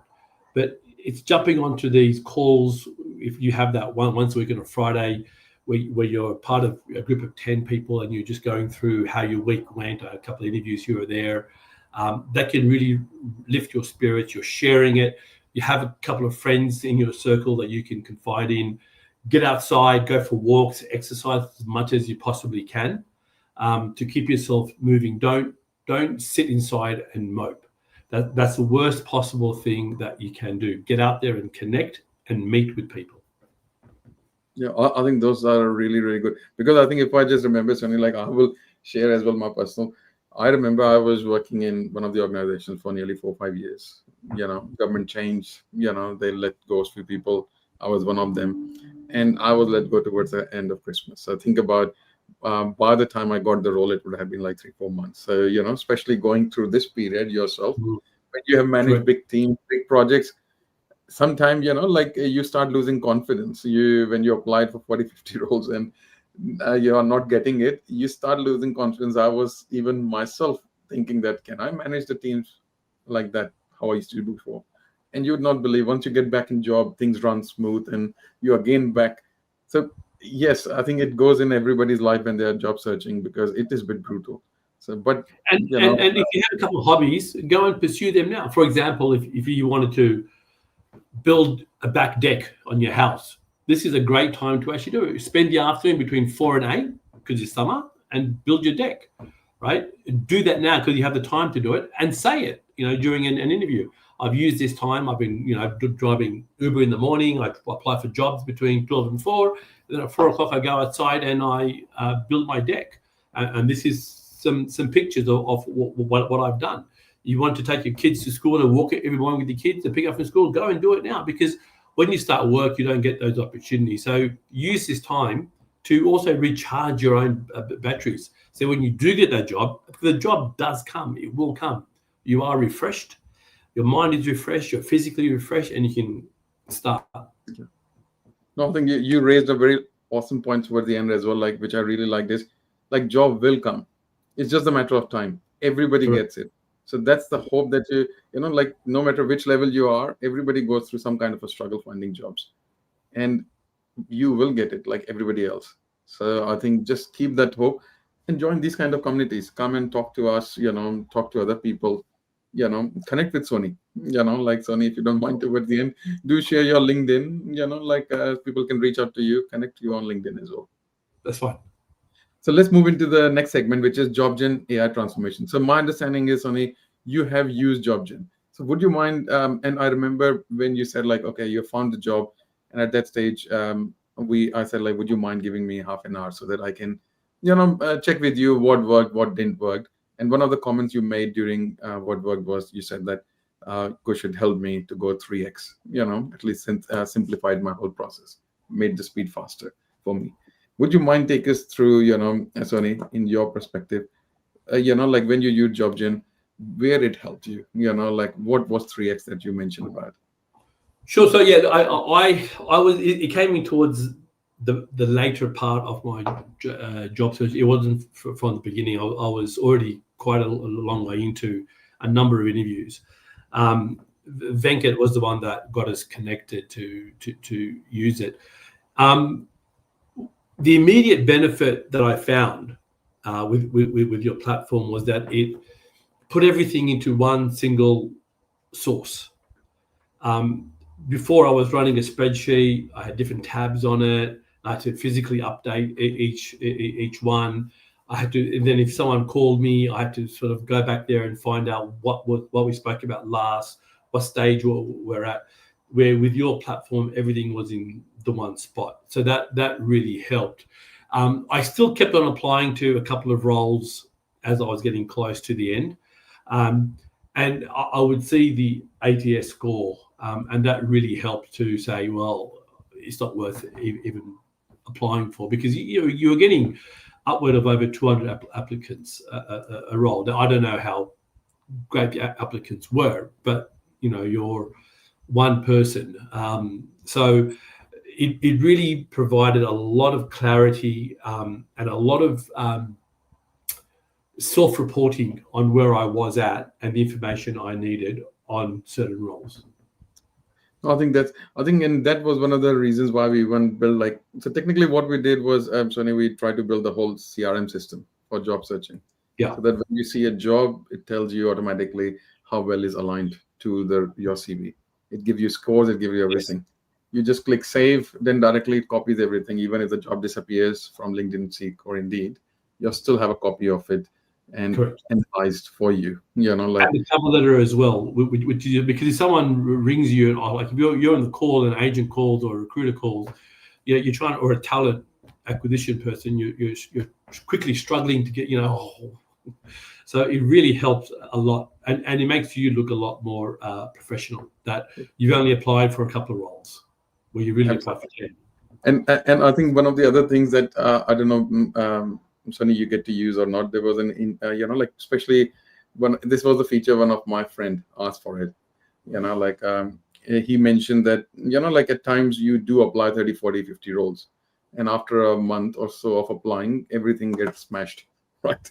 But it's jumping onto these calls. If you have that once a week on a Friday, where you're part of a group of 10 people and you're just going through how your week went, a couple of interviews here or there, that can really lift your spirits. You're sharing it. You have a couple of friends in your circle that you can confide in. Get outside, go for walks, exercise as much as you possibly can, to keep yourself moving. Don't sit inside and mope. That's the worst possible thing that you can do. Get out there and connect and meet with people. Yeah, I think those are really, really good, because I think if I just remember something, like I will share as well my personal. I remember I was working in one of the organizations for nearly 4 or 5 years. Government change, they let go of few people. I was one of them, and I was let go towards the end of Christmas. So think about, by the time I got the role, it would have been like 3-4 months. So, especially going through this period yourself, when you have managed big teams, big projects, sometimes, like you start losing confidence. When you applied for 40-50 roles and you are not getting it, you start losing confidence. I was even myself thinking that, can I manage the teams like that, how I used to do before? And you would not believe, once you get back in job, things run smooth and you again back. So yes, I think it goes in everybody's life when they are job searching, because it is a bit brutal. So, but and if you have a couple of hobbies, go and pursue them now. For example, if you wanted to build a back deck on your house, this is a great time to actually do it. Spend the afternoon between 4 and 8, because it's summer, and build your deck, right? Do that now, because you have the time to do it, and say it, during an interview. I've used this time. I've been, driving Uber in the morning. I apply for jobs between 12 and 4. Then at 4 o'clock, I go outside and I build my deck. And this is some pictures of what I've done. You want to take your kids to school and walk every morning with your kids and pick up from school, go and do it now, because when you start work, you don't get those opportunities. So use this time to also recharge your own batteries. So when you do get that job, the job does come. It will come. You are refreshed. Your mind is refreshed. You're physically refreshed, and you can start. No, I think you raised a very awesome point toward the end as well, like which I really like this. Like job will come. It's just a matter of time. Everybody Correct. gets it. So that's the hope that like no matter which level you are, everybody goes through some kind of a struggle finding jobs. And you will get it like everybody else. So I think just keep that hope and join these kind of communities. Come and talk to us, talk to other people, connect with Sony, like Sony, if you don't mind towards the end, do share your LinkedIn, like people can reach out to you, connect you on LinkedIn as well. That's fine. So let's move into the next segment, which is JobGen AI transformation. So my understanding is, Sony, you have used JobGen. So would you mind? And I remember when you said like, okay, you found the job, and at that stage, I said like, would you mind giving me half an hour so that I can, check with you what worked, what didn't work. And one of the comments you made during what worked was you said that Kush should help me to go 3x. At least simplified my whole process, made the speed faster for me. Would you mind take us through, Sony, in your perspective, like when you use JobGen, where it helped you, like what was 3x that you mentioned about? Sure. So yeah, I was. It came in towards the later part of my job search. It wasn't from the beginning. I was already quite a long way into a number of interviews. Venkat was the one that got us connected to use it. The immediate benefit that I found with your platform was that it put everything into one single source. Before I was running a spreadsheet, I had different tabs on it. I had to physically update each one. I had to, and then if someone called me, I had to sort of go back there and find out what we spoke about last, what stage we're at. Where with your platform, everything was in the one spot. So that really helped. I still kept on applying to a couple of roles as I was getting close to the end. And I would see the ATS score, and that really helped to say, well, it's not worth even applying for, because you're getting upward of over 200 applicants a role. Now, I don't know how great the applicants were, but you're one person. So it really provided a lot of clarity and a lot of self-reporting on where I was at and the information I needed on certain roles. I think and that was one of the reasons why we even built so technically what we did was, Sonny, we tried to build the whole CRM system for job searching. Yeah. So that when you see a job, it tells you automatically how well is aligned to your CV. It gives you scores, it gives you everything. Yes. You just click save, then directly it copies everything. Even if the job disappears from LinkedIn, Seek, or Indeed, you'll still have a copy of it and analyzed for you. And the cover letter as well, which is, because if someone rings you, or like if you're on the call, an agent calls or a recruiter calls, you're trying, or a talent acquisition person, you're quickly struggling to get, So it really helps a lot, and it makes you look a lot more professional. That you've only applied for a couple of roles, where you really apply for 10. And I think one of the other things that I don't know, Sonny, you get to use or not. There was especially when this was a feature one of my friend asked for it. He mentioned that at times you do apply 30, 40, 50 roles, and after a month or so of applying, everything gets smashed, right?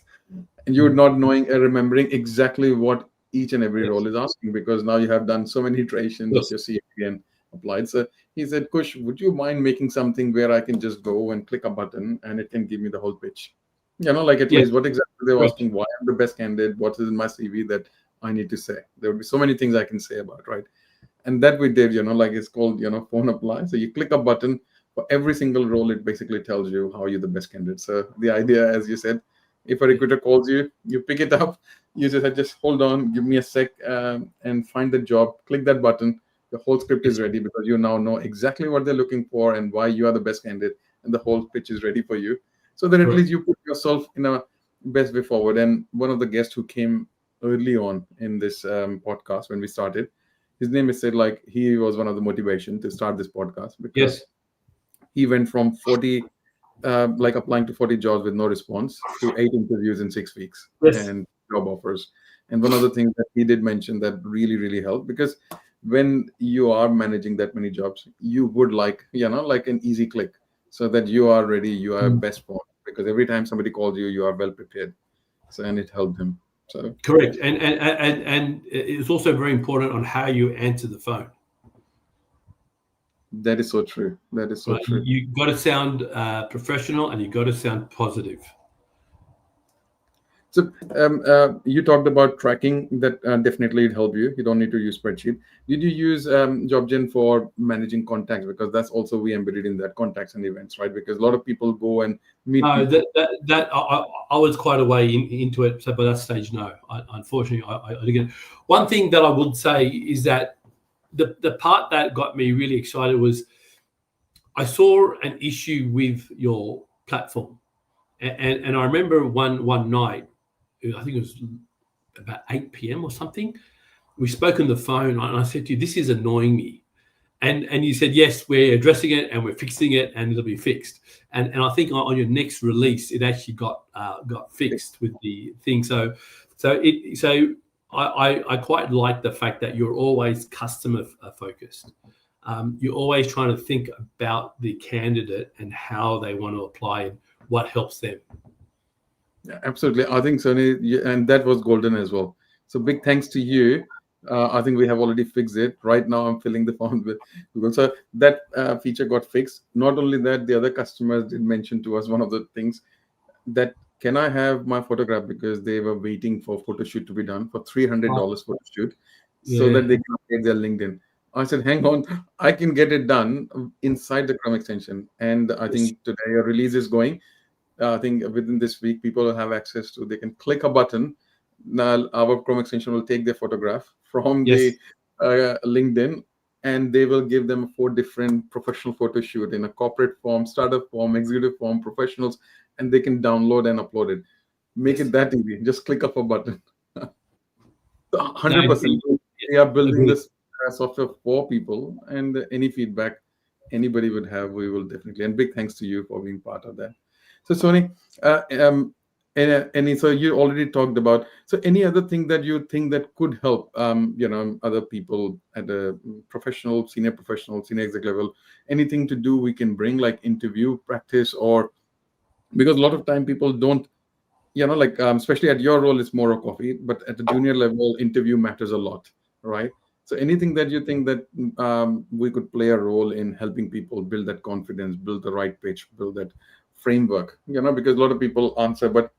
And you're not knowing and remembering exactly what each and every role is asking, because now you have done so many iterations of your CV and applied. So he said, Kush, would you mind making something where I can just go and click a button and it can give me the whole pitch? At least what exactly they're asking, why I'm the best candidate, what is in my CV that I need to say. There would be so many things I can say about, right? And that we did, it's called, phone apply. So you click a button for every single role, it basically tells you how you're the best candidate. So the idea, as you said, if a recruiter calls you, you pick it up, you just hold on, give me a sec, and find the job, click that button. The whole script is ready, because you now know exactly what they're looking for and why you are the best candidate, and the whole pitch is ready for you. So then at least you put yourself in a best way forward. And one of the guests who came early on in this podcast when we started, his name is said he was one of the motivation to start this podcast, because he went from 40 like applying to 40 jobs with no response to 8 interviews in 6 weeks Yes. and job offers. And one of the things that he did mention that really, really helped, because when you are managing that many jobs, you would like, like an easy click so that you are ready, you are Mm. best form, because every time somebody calls you, you are well prepared. So, and it helped him. So, Correct. And it's also very important on how you answer the phone. that is so true. That is so Right? true. You got to sound professional, and you got to sound positive. So you talked about tracking that definitely it helped you. You don't need to use spreadsheet. Did you use JobGen for managing contacts? Because that's also we embedded in that contacts and events, right? Because a lot of people go and meet No, people. I was quite a way into it. So by that stage, no. Unfortunately, I didn't get it. One thing that I would say is that the part that got me really excited was I saw an issue with your platform, and I remember one night, I think it was about 8 p.m. or something. We spoke on the phone, and I said to you, "This is annoying me." And you said, yes, we're addressing it and we're fixing it and it'll be fixed. And I think on your next release, it actually got fixed with the thing. So I quite like the fact that you're always customer focused. You're always trying to think about the candidate and how they want to apply and what helps them. Yeah, absolutely. I think Sony, and that was golden as well. So big thanks to you. I think we have already fixed it. Right now, I'm filling the form with Google. So that feature got fixed. Not only that, the other customers did mention to us one of the things that can I have my photograph, because they were waiting for photo shoot to be done for $300 photo shoot, so Yeah. that they can update their LinkedIn. I said, hang on, I can get it done inside the Chrome extension. And I Yes. think today a release is going. I think within this week, people will have access to. They can click a button. Now, our Chrome extension will take their photograph from Yes. the LinkedIn, and they will give them 4 different professional photo shoot in a corporate form, startup form, executive form, professionals, and they can download and upload it. Make Yes. it that easy. Just click of a button. No, 100%. agree. We are building Agree. this software for people, and any feedback anybody would have, we will definitely. And big thanks to you for being part of that. So, Sony, uh, um, any so you already talked about. So, any other thing that you think that could help, other people at a professional, senior exec level, anything to do we can bring like interview practice, or because a lot of time people don't, like especially at your role, it's more of coffee, but at the junior level, interview matters a lot, right? So, anything that you think that we could play a role in helping people build that confidence, build the right pitch, build that framework, because a lot of people answer, but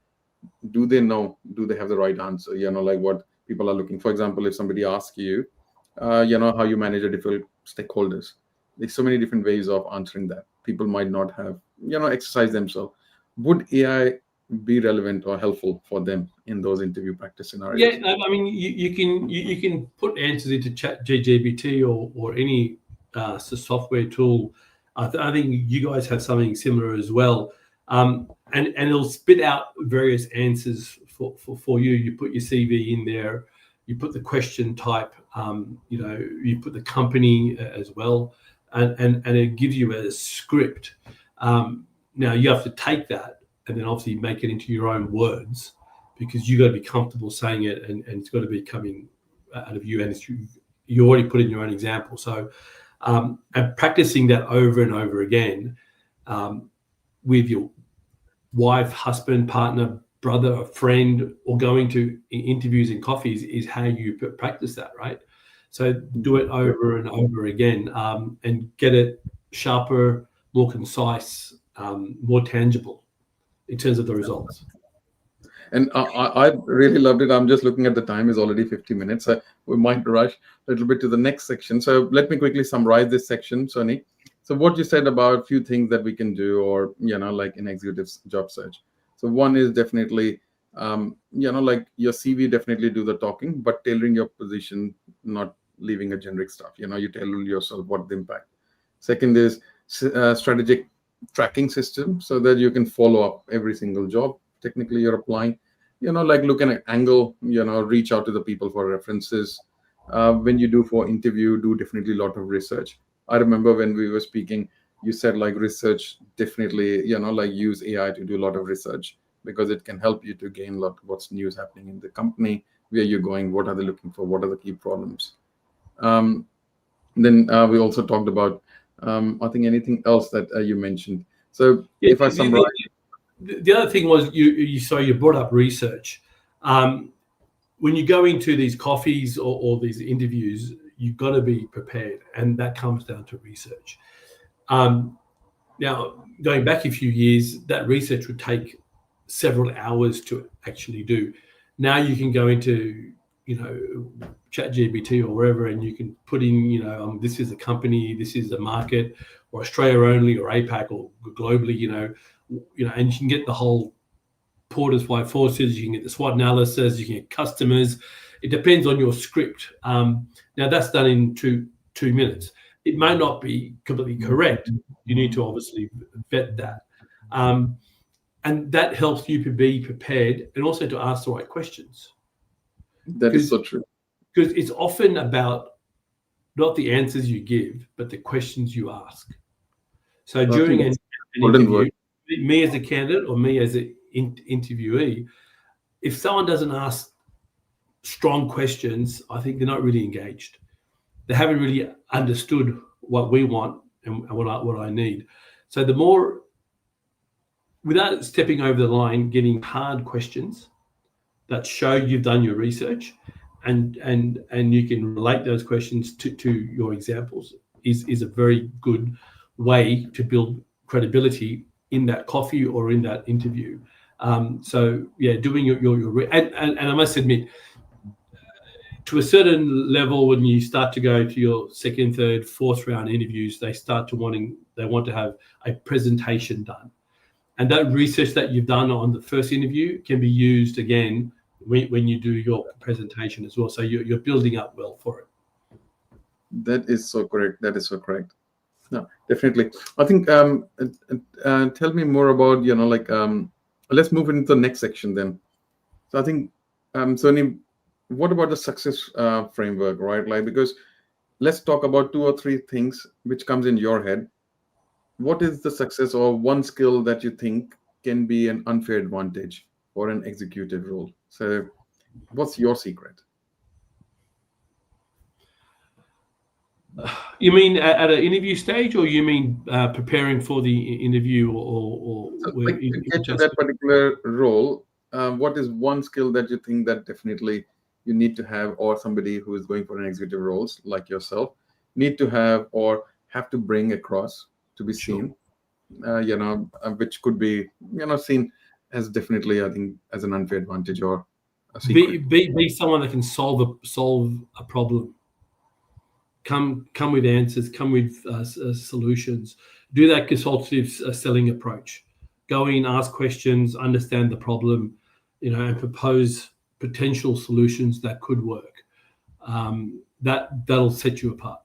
do they know? Do they have the right answer? Like what people are looking. For example, if somebody asks you, how you manage a difficult stakeholders, there's so many different ways of answering that. People might not have, exercise themselves. Would AI be relevant or helpful for them in those interview practice Yeah, scenarios? I mean, you can put answers into Chat GGBT or any software tool. I think you guys have something similar as well, and it'll spit out various answers for you. You put your CV in there, you put the question type, you put the company as well, and it gives you a script. Now you have to take that and then obviously make it into your own words, because you got to be comfortable saying it, and it's got to be coming out of you, and you already put in your own example. So, and practicing that over and over again with your wife, husband, partner, brother, friend, or going to interviews and coffees is how you practice that, right? So do it over and over again, and get it sharper, more concise, more tangible in terms of the results. And I really loved it. I'm just looking at the time; is already 50 minutes. So we might rush a little bit to the next section. So let me quickly summarize this section, Sonny. So what you said about a few things that we can do, or like in executives job search. So one is definitely, like your CV definitely do the talking, but tailoring your position, not leaving a generic stuff. You tailor yourself what the impact. Second is strategic tracking system, so that you can follow up every single job technically you're applying, like looking at angle, reach out to the people for references. When you do for interview, do definitely a lot of research. I remember when we were speaking, you said like research, definitely, like use AI to do a lot of research because it can help you to gain a lot what's news happening in the company, where you're going, what are they looking for, what are the key problems. Then we also talked about, I think anything else that you mentioned. So Yeah, if I summarize, the other thing was you brought up research. When you go into these coffees or these interviews, you've got to be prepared, and that comes down to research. Now, going back a few years, that research would take several hours to actually do. Now you can go into, ChatGPT or wherever, and you can put in, this is a company, this is a market, or Australia only, or APAC, or globally, and you can get the whole Porter's White Forces, you can get the SWOT analysis, you can get customers. It depends on your script. Now that's done in two minutes. It may not be completely correct. You need to obviously vet that. And that helps you to be prepared and also to ask the right questions. that is so true. Because it's often about not the answers you give, but the questions you ask. So during an interview, me as a candidate or me as an interviewee, if someone doesn't ask strong questions, I think they're not really engaged. They haven't really understood what we want and what I need. So the more, without stepping over the line, getting hard questions that show you've done your research and you can relate those questions to your examples is a very good way to build credibility in that coffee or in that interview. So yeah, doing your and I must admit, to a certain level, when you start to go to your second, third, fourth round interviews, they want to have a presentation done. And that research that you've done on the first interview can be used again when you do your presentation as well. So you're building up well for it. That is so correct. No, definitely. I think tell me more about, let's move into the next section then. So I think, Sony, what about the success framework, right? Like, because let's talk about 2 or 3 things which comes in your head. What is the success or one skill that you think can be an unfair advantage for an executive role? So what's your secret? You mean at an interview stage, or you mean preparing for the interview, or so, like, to get to that particular role, what is one skill that you think that definitely you need to have, or somebody who is going for an executive roles like yourself need to have or have to bring across to be seen, which could be, seen as definitely, I think, as an unfair advantage or a secret. Be someone that can solve a problem. Come with answers, come with solutions. Do that consultative selling approach. Go in, ask questions, understand the problem, and propose potential solutions that could work. That'll set you apart.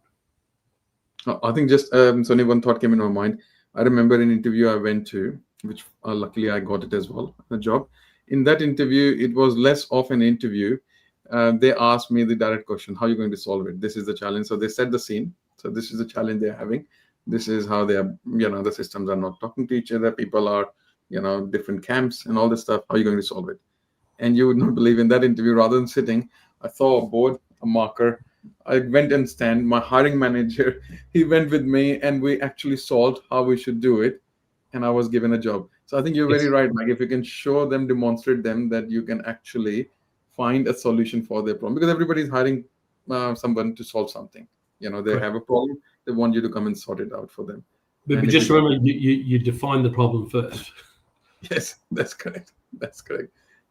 I think just only one thought came in my mind. I remember an interview I went to, which luckily I got it as well, a job. In that interview, it was less of an interview. They asked me the direct question, how are you going to solve it? This is the challenge. So they set the scene. So this is the challenge they're having. This is how they are, the systems are not talking to each other. People are, different camps and all this stuff. How are you going to solve it? And you would not believe, in that interview, rather than sitting, I saw a board, a marker. I went and stand. My hiring manager, he went with me, and we actually solved how we should do it. And I was given a job. So I think you're very right, Mike. If you can show them, demonstrate them that you can actually find a solution for their problem, because everybody's hiring someone to solve something. They have a problem. They want you to come and sort it out for them. But just remember, you define the problem first. Yes, that's correct.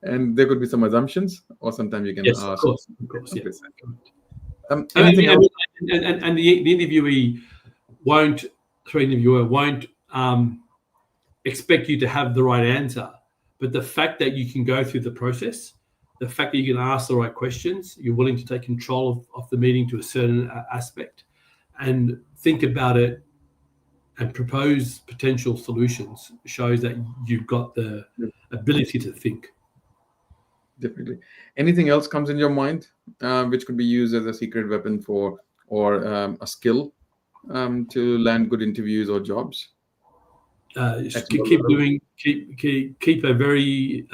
And there could be some assumptions, or sometimes you can ask. Of course, yeah. And the interviewer won't expect you to have the right answer, but the fact that you can go through the process, the fact that you can ask the right questions, you're willing to take control of the meeting to a certain aspect, and think about it and propose potential solutions, shows that you've got the ability to think. Definitely. Anything else comes in your mind which could be used as a secret weapon for, or a skill to land good interviews or jobs at your Keep level? doing, keep a very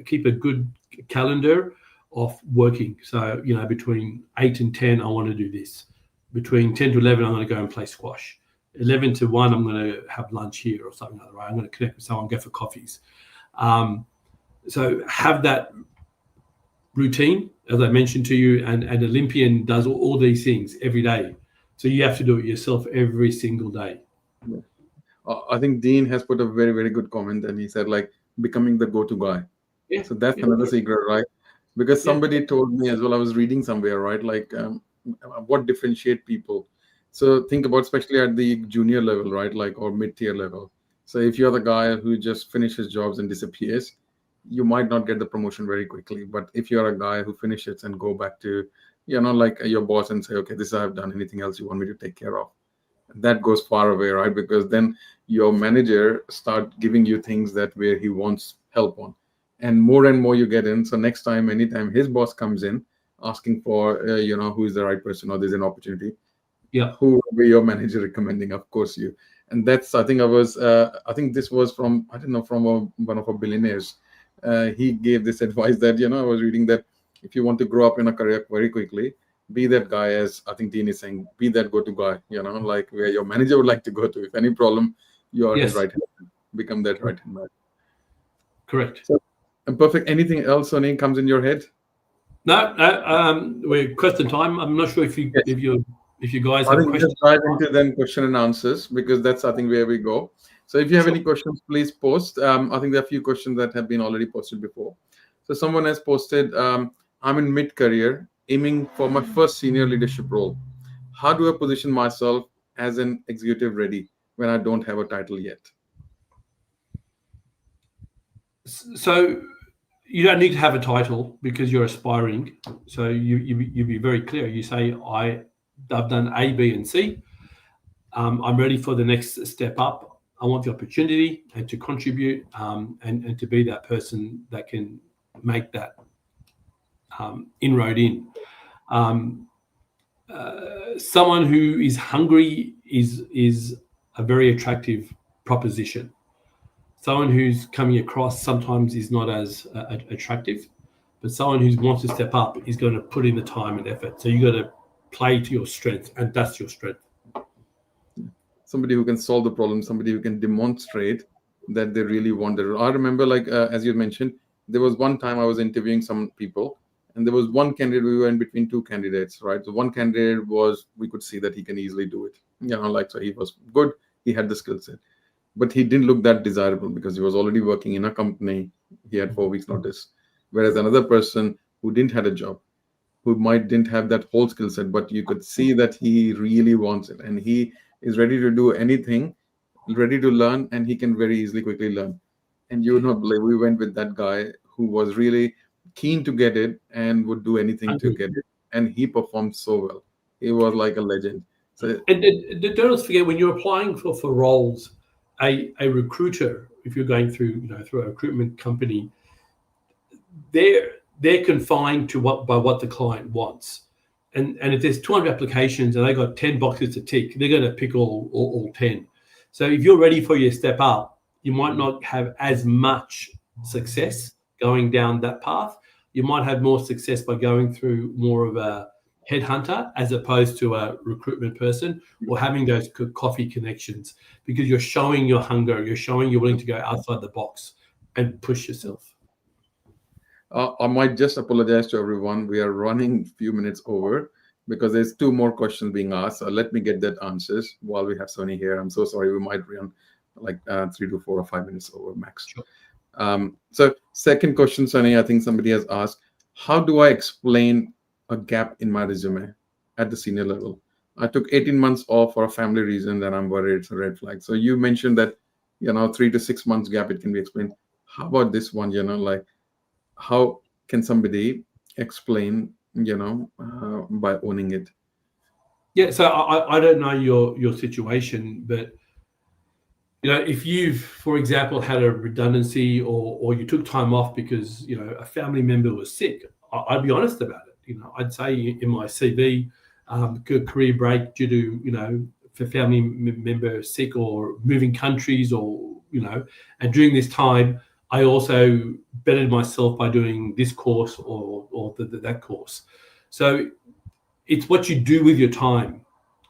keep a good calendar of working. So between 8 and 10, I want to do this. Between 10 to 11, I'm going to go and play squash. 11 to 1, I'm going to have lunch here or something like that. Right? I'm going to connect with someone, go for coffees. So have that routine, as I mentioned to you, and an Olympian does all these things every day. So you have to do it yourself every single day. Yeah. I think Dean has put a very, very good comment, and he said like becoming the go-to guy. Yeah, So that's yeah, another secret, right? Because yeah. somebody told me as well. I was reading somewhere, right? Like what differentiate people. So think about especially at the junior level, right? Like or mid-tier level. So if you're the guy who just finishes jobs and disappears, you might not get the promotion very quickly. But if you're a guy who finishes and go back to, like your boss and say, okay, this I've done. Anything else you want me to take care of? That goes far away, right? Because then your manager start giving you things that where he wants help on, and more you get in. So next time, anytime his boss comes in asking for who is the right person or there's an opportunity, Yeah. who will be your manager recommending? Of course you. And that's, I think this was from, I don't know, from one of our billionaires. He gave this advice that, I was reading that if you want to grow up in a career very quickly, be that guy, as I think Dean is saying, be that go-to guy, like where your manager would like to go to. If any problem, you are his Yes. right hand man. Become that right hand man. Correct. So, perfect. Anything else, Sonny, comes in your head? No, we're question time. I'm not sure if you Yes. if you if you guys I have think we just questions. dive into then question and answers, because that's, I think, where we go. So if you have Sure. any questions, please post. I think there are a few questions that have been already posted before. So someone has posted, I'm in mid-career, aiming for my first senior leadership role. How do I position myself as an executive ready when I don't have a title yet? So you don't need to have a title because you're aspiring. So you be very clear. You say I've done A, B, and C. I'm ready for the next step up. I want the opportunity and to contribute and to be that person that can make that inroad in. Um, Someone who is hungry is a very attractive proposition. Someone who's coming across sometimes is not as attractive, but someone who wants to step up is going to put in the time and effort. So you got to play to your strength, and that's your strength. Somebody who can solve the problem, somebody who can demonstrate that they really want it. I remember, like, as you mentioned, there was one time I was interviewing some people, and there was one candidate. We were in between two candidates, right? So one candidate was, we could see that he can easily do it, like, so he was good, he had the skill set, but he didn't look that desirable because he was already working in a company. He had 4 weeks notice. Whereas another person who didn't had a job, who might didn't have that whole skill set, but you could see that he really wants it, and he is ready to do anything, ready to learn, and he can very easily quickly learn. And you would not believe, we went with that guy who was really keen to get it and would do anything to get it, and he performed so well. He was like a legend. So And don't forget, when you're applying for roles, a recruiter, if you're going through through a recruitment company, they're confined to what the client wants. And if there's 200 applications and they got 10 boxes to tick, they're going to pick all 10. So if you're ready for your step up, you might not have as much success going down that path. You might have more success by going through more of a headhunter as opposed to a recruitment person, or having those coffee connections, because you're showing your hunger, you're showing you're willing to go outside the box and push yourself. I might just apologize to everyone. We are running a few minutes over because there's two more questions being asked. So let me get that answers while we have Sony here. I'm so sorry. We might run like 3 to 4 or 5 minutes over max. Sure. So second question, Sony, I think somebody has asked, how do I explain a gap in my resume at the senior level? I took 18 months off for a family reason that I'm worried it's a red flag. So you mentioned that, 3 to 6 months gap, it can be explained. How about this one, like, how can somebody explain, by owning it? Yeah, so I don't know your situation, but if you've, for example, had a redundancy or you took time off because a family member was sick, I'd be honest about it. I'd say in my CV, career break due to, for family member sick or moving countries or, and during this time, I also bettered myself by doing this course or that course. So it's what you do with your time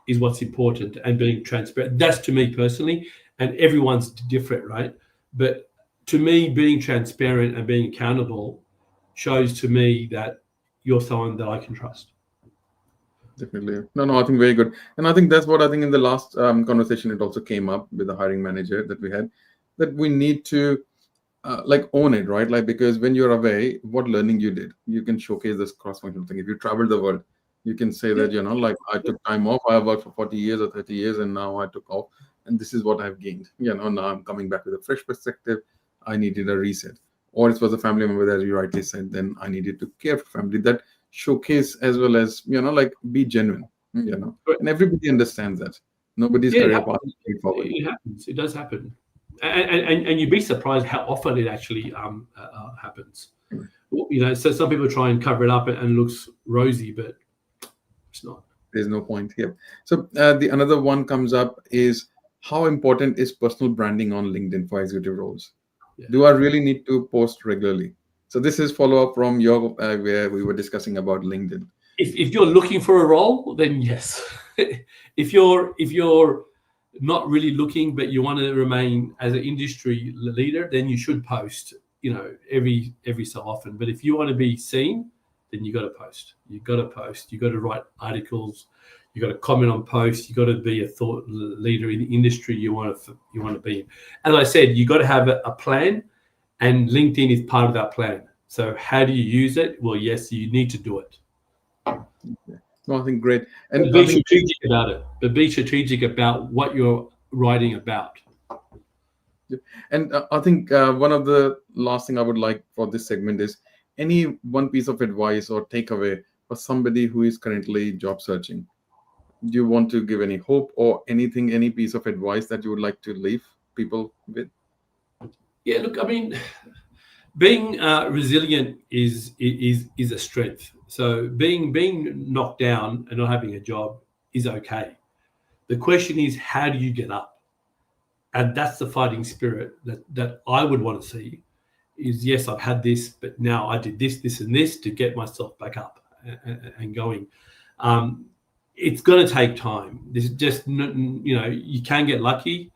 is what's important, and being transparent. That's to me personally, and everyone's different, right? But to me, being transparent and being accountable shows to me that you're someone that I can trust. Definitely. No, I think very good. And I think that's what I think in the last conversation, it also came up with the hiring manager that we had, that we need to like own it, right? Like, because when you're away, what learning you did, you can showcase this cross-functional thing. If you travel the world, you can say that, like, I took time off, I worked for 40 years or 30 years, and now I took off, and this is what I've gained. Now I'm coming back with a fresh perspective. I needed a reset. Or it was a family member, as you rightly said, then I needed to care for family. That showcase as well as, like, be genuine, and everybody understands that. Nobody's career path is straightforward. It happens. It does happen. And you'd be surprised how often it actually happens. So some people try and cover it up and it looks rosy, but it's not. There's no point here. So the another one comes up is, how important is personal branding on LinkedIn for executive roles? Yeah. Do I really need to post regularly? So this is follow up from your where we were discussing about LinkedIn. If you're looking for a role, then yes. if you're not really looking, but you want to remain as an industry leader, then you should post, every so often. But if you want to be seen, then you got to post. You got to write articles. You got to comment on posts. You got to be a thought leader in the industry you want to be in. As I said, you got to have a plan, and LinkedIn is part of that plan. So how do you use it? Well, yes, you need to do it. No, I think great. And be strategic about it. But be strategic about what you're writing about. And I think one of the last thing I would like for this segment is any one piece of advice or takeaway for somebody who is currently job searching. Do you want to give any hope or anything, any piece of advice that you would like to leave people with? Yeah, look, I mean, being resilient is a strength. So being knocked down and not having a job is okay. The question is, how do you get up? And that's the fighting spirit that I would want to see. Is, yes, I've had this, but now I did this, and this to get myself back up and going. It's going to take time. This is just, you can get lucky,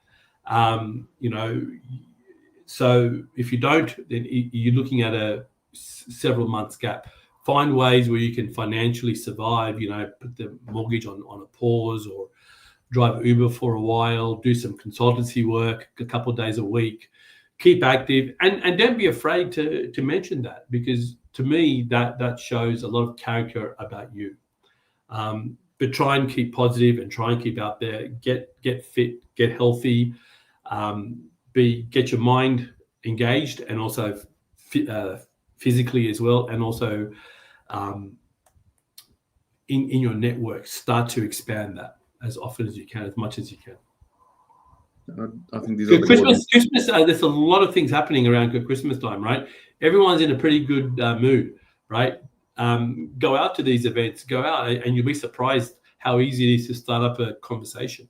So if you don't, then you're looking at a several months gap. Find ways where you can financially survive. Put the mortgage on a pause, or drive Uber for a while. Do some consultancy work a couple of days a week. Keep active, and don't be afraid to mention that, because to me that shows a lot of character about you. But try and keep positive and try and keep out there. Get fit, get healthy. Get your mind engaged, and also physically as well, and also in your network, start to expand that as often as you can, as much as you can. I think these are Christmas. There's a lot of things happening around Christmas time, right? Everyone's in a pretty good mood, right? Go out to these events, go out, and you'll be surprised how easy it is to start up a conversation.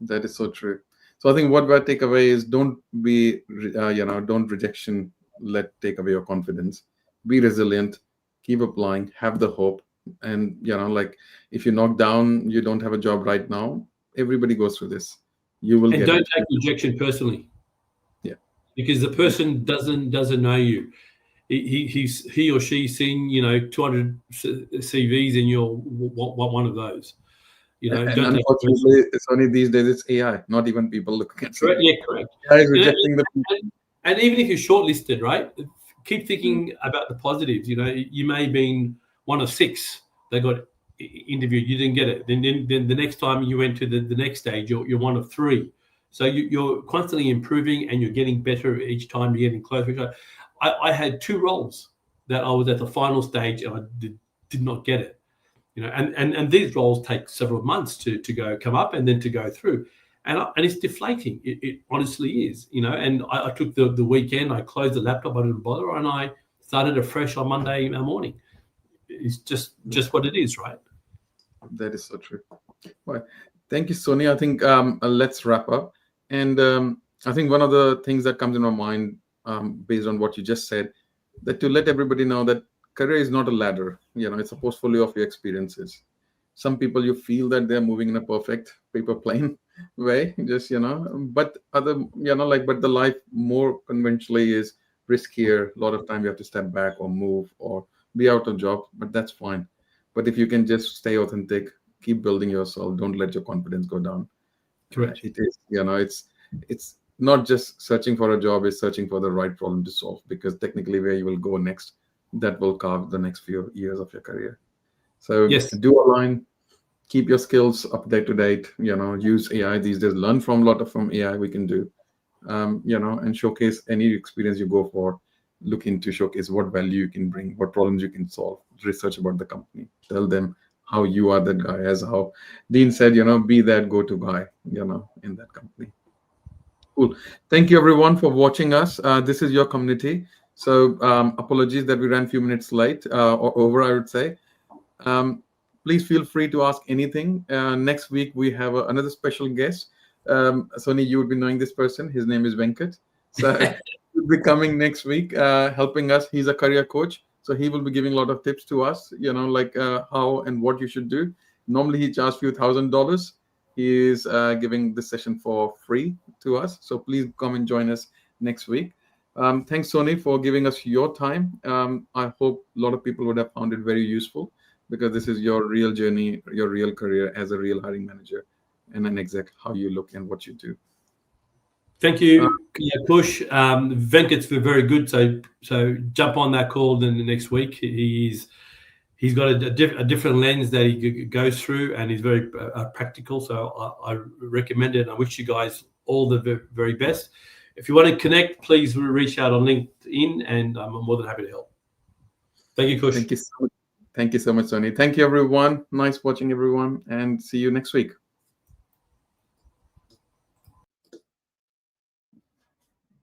That is so true. So I think what I take away is, don't be, don't rejection let take away your confidence. Be resilient, keep applying, have the hope. And, like, if you're knocked down, you don't have a job right now, everybody goes through this. You will. And don't take rejection personally. Yeah. Because the person doesn't know you. He or she's seen 200 CVs, and you're one of those. And unfortunately, it's only these days it's AI, not even people looking at it. Correct. Yeah, correct. AI is rejecting the people. And even if you're shortlisted, right, keep thinking about the positives. You may have been one of 6 that got interviewed. You didn't get it. Then the next time you went to the next stage, you're one of 3. So you're constantly improving, and you're getting better each time. You're getting closer. I had 2 roles that I was at the final stage, and I did not get it. And these roles take several months to come up and then to go through, and it's deflating. It honestly is, And I took the weekend. I closed the laptop. I didn't bother, and I started afresh on Monday morning. It's just what it is, right? That is so true. Well, thank you, Sony. I think let's wrap up. And I think one of the things that comes in my mind, based on what you just said, that to let everybody know that career is not a ladder. It's a portfolio of your experiences. Some people, you feel that they're moving in a perfect paper plane way, just but other, but the life more conventionally is riskier. A lot of time you have to step back or move or be out of job, but that's fine. But if you can just stay authentic, keep building yourself, don't let your confidence go down. Correct. It is, it's not just searching for a job, it's searching for the right problem to solve, because technically where you will go next, that will carve the next few years of your career. So Yes. do align, keep your skills up to date, use AI these days, learn from a lot of from AI we can do, and showcase any experience you go for. Look into showcase what value you can bring, what problems you can solve, research about the company, tell them how you are that guy, as how Dean said, be that go-to guy, in that company. Cool. Thank you everyone for watching us. This is your community. So apologies that we ran a few minutes late, or over, I would say. Please feel free to ask anything. Next week we have another special guest. Sony, you would be knowing this person. His name is Venkat. So he'll be coming next week, helping us. He's a career coach, so he will be giving a lot of tips to us. Like how and what you should do. Normally he charges few $1,000s. He is giving this session for free to us. So please come and join us next week. Thanks, Sony, for giving us your time. I hope a lot of people would have found it very useful, because this is your real journey, your real career as a real hiring manager and an exec, how you look and what you do. Thank you, Kush. Venkat's very good. So jump on that call then the next week. He's got a different lens that he goes through, and he's very practical. So I recommend it. I wish you guys all the very best. If you want to connect, please reach out on LinkedIn, and I'm more than happy to help. Thank you, Kush. Thank you so much, Sony. Thank you, everyone. Nice watching, everyone, and see you next week.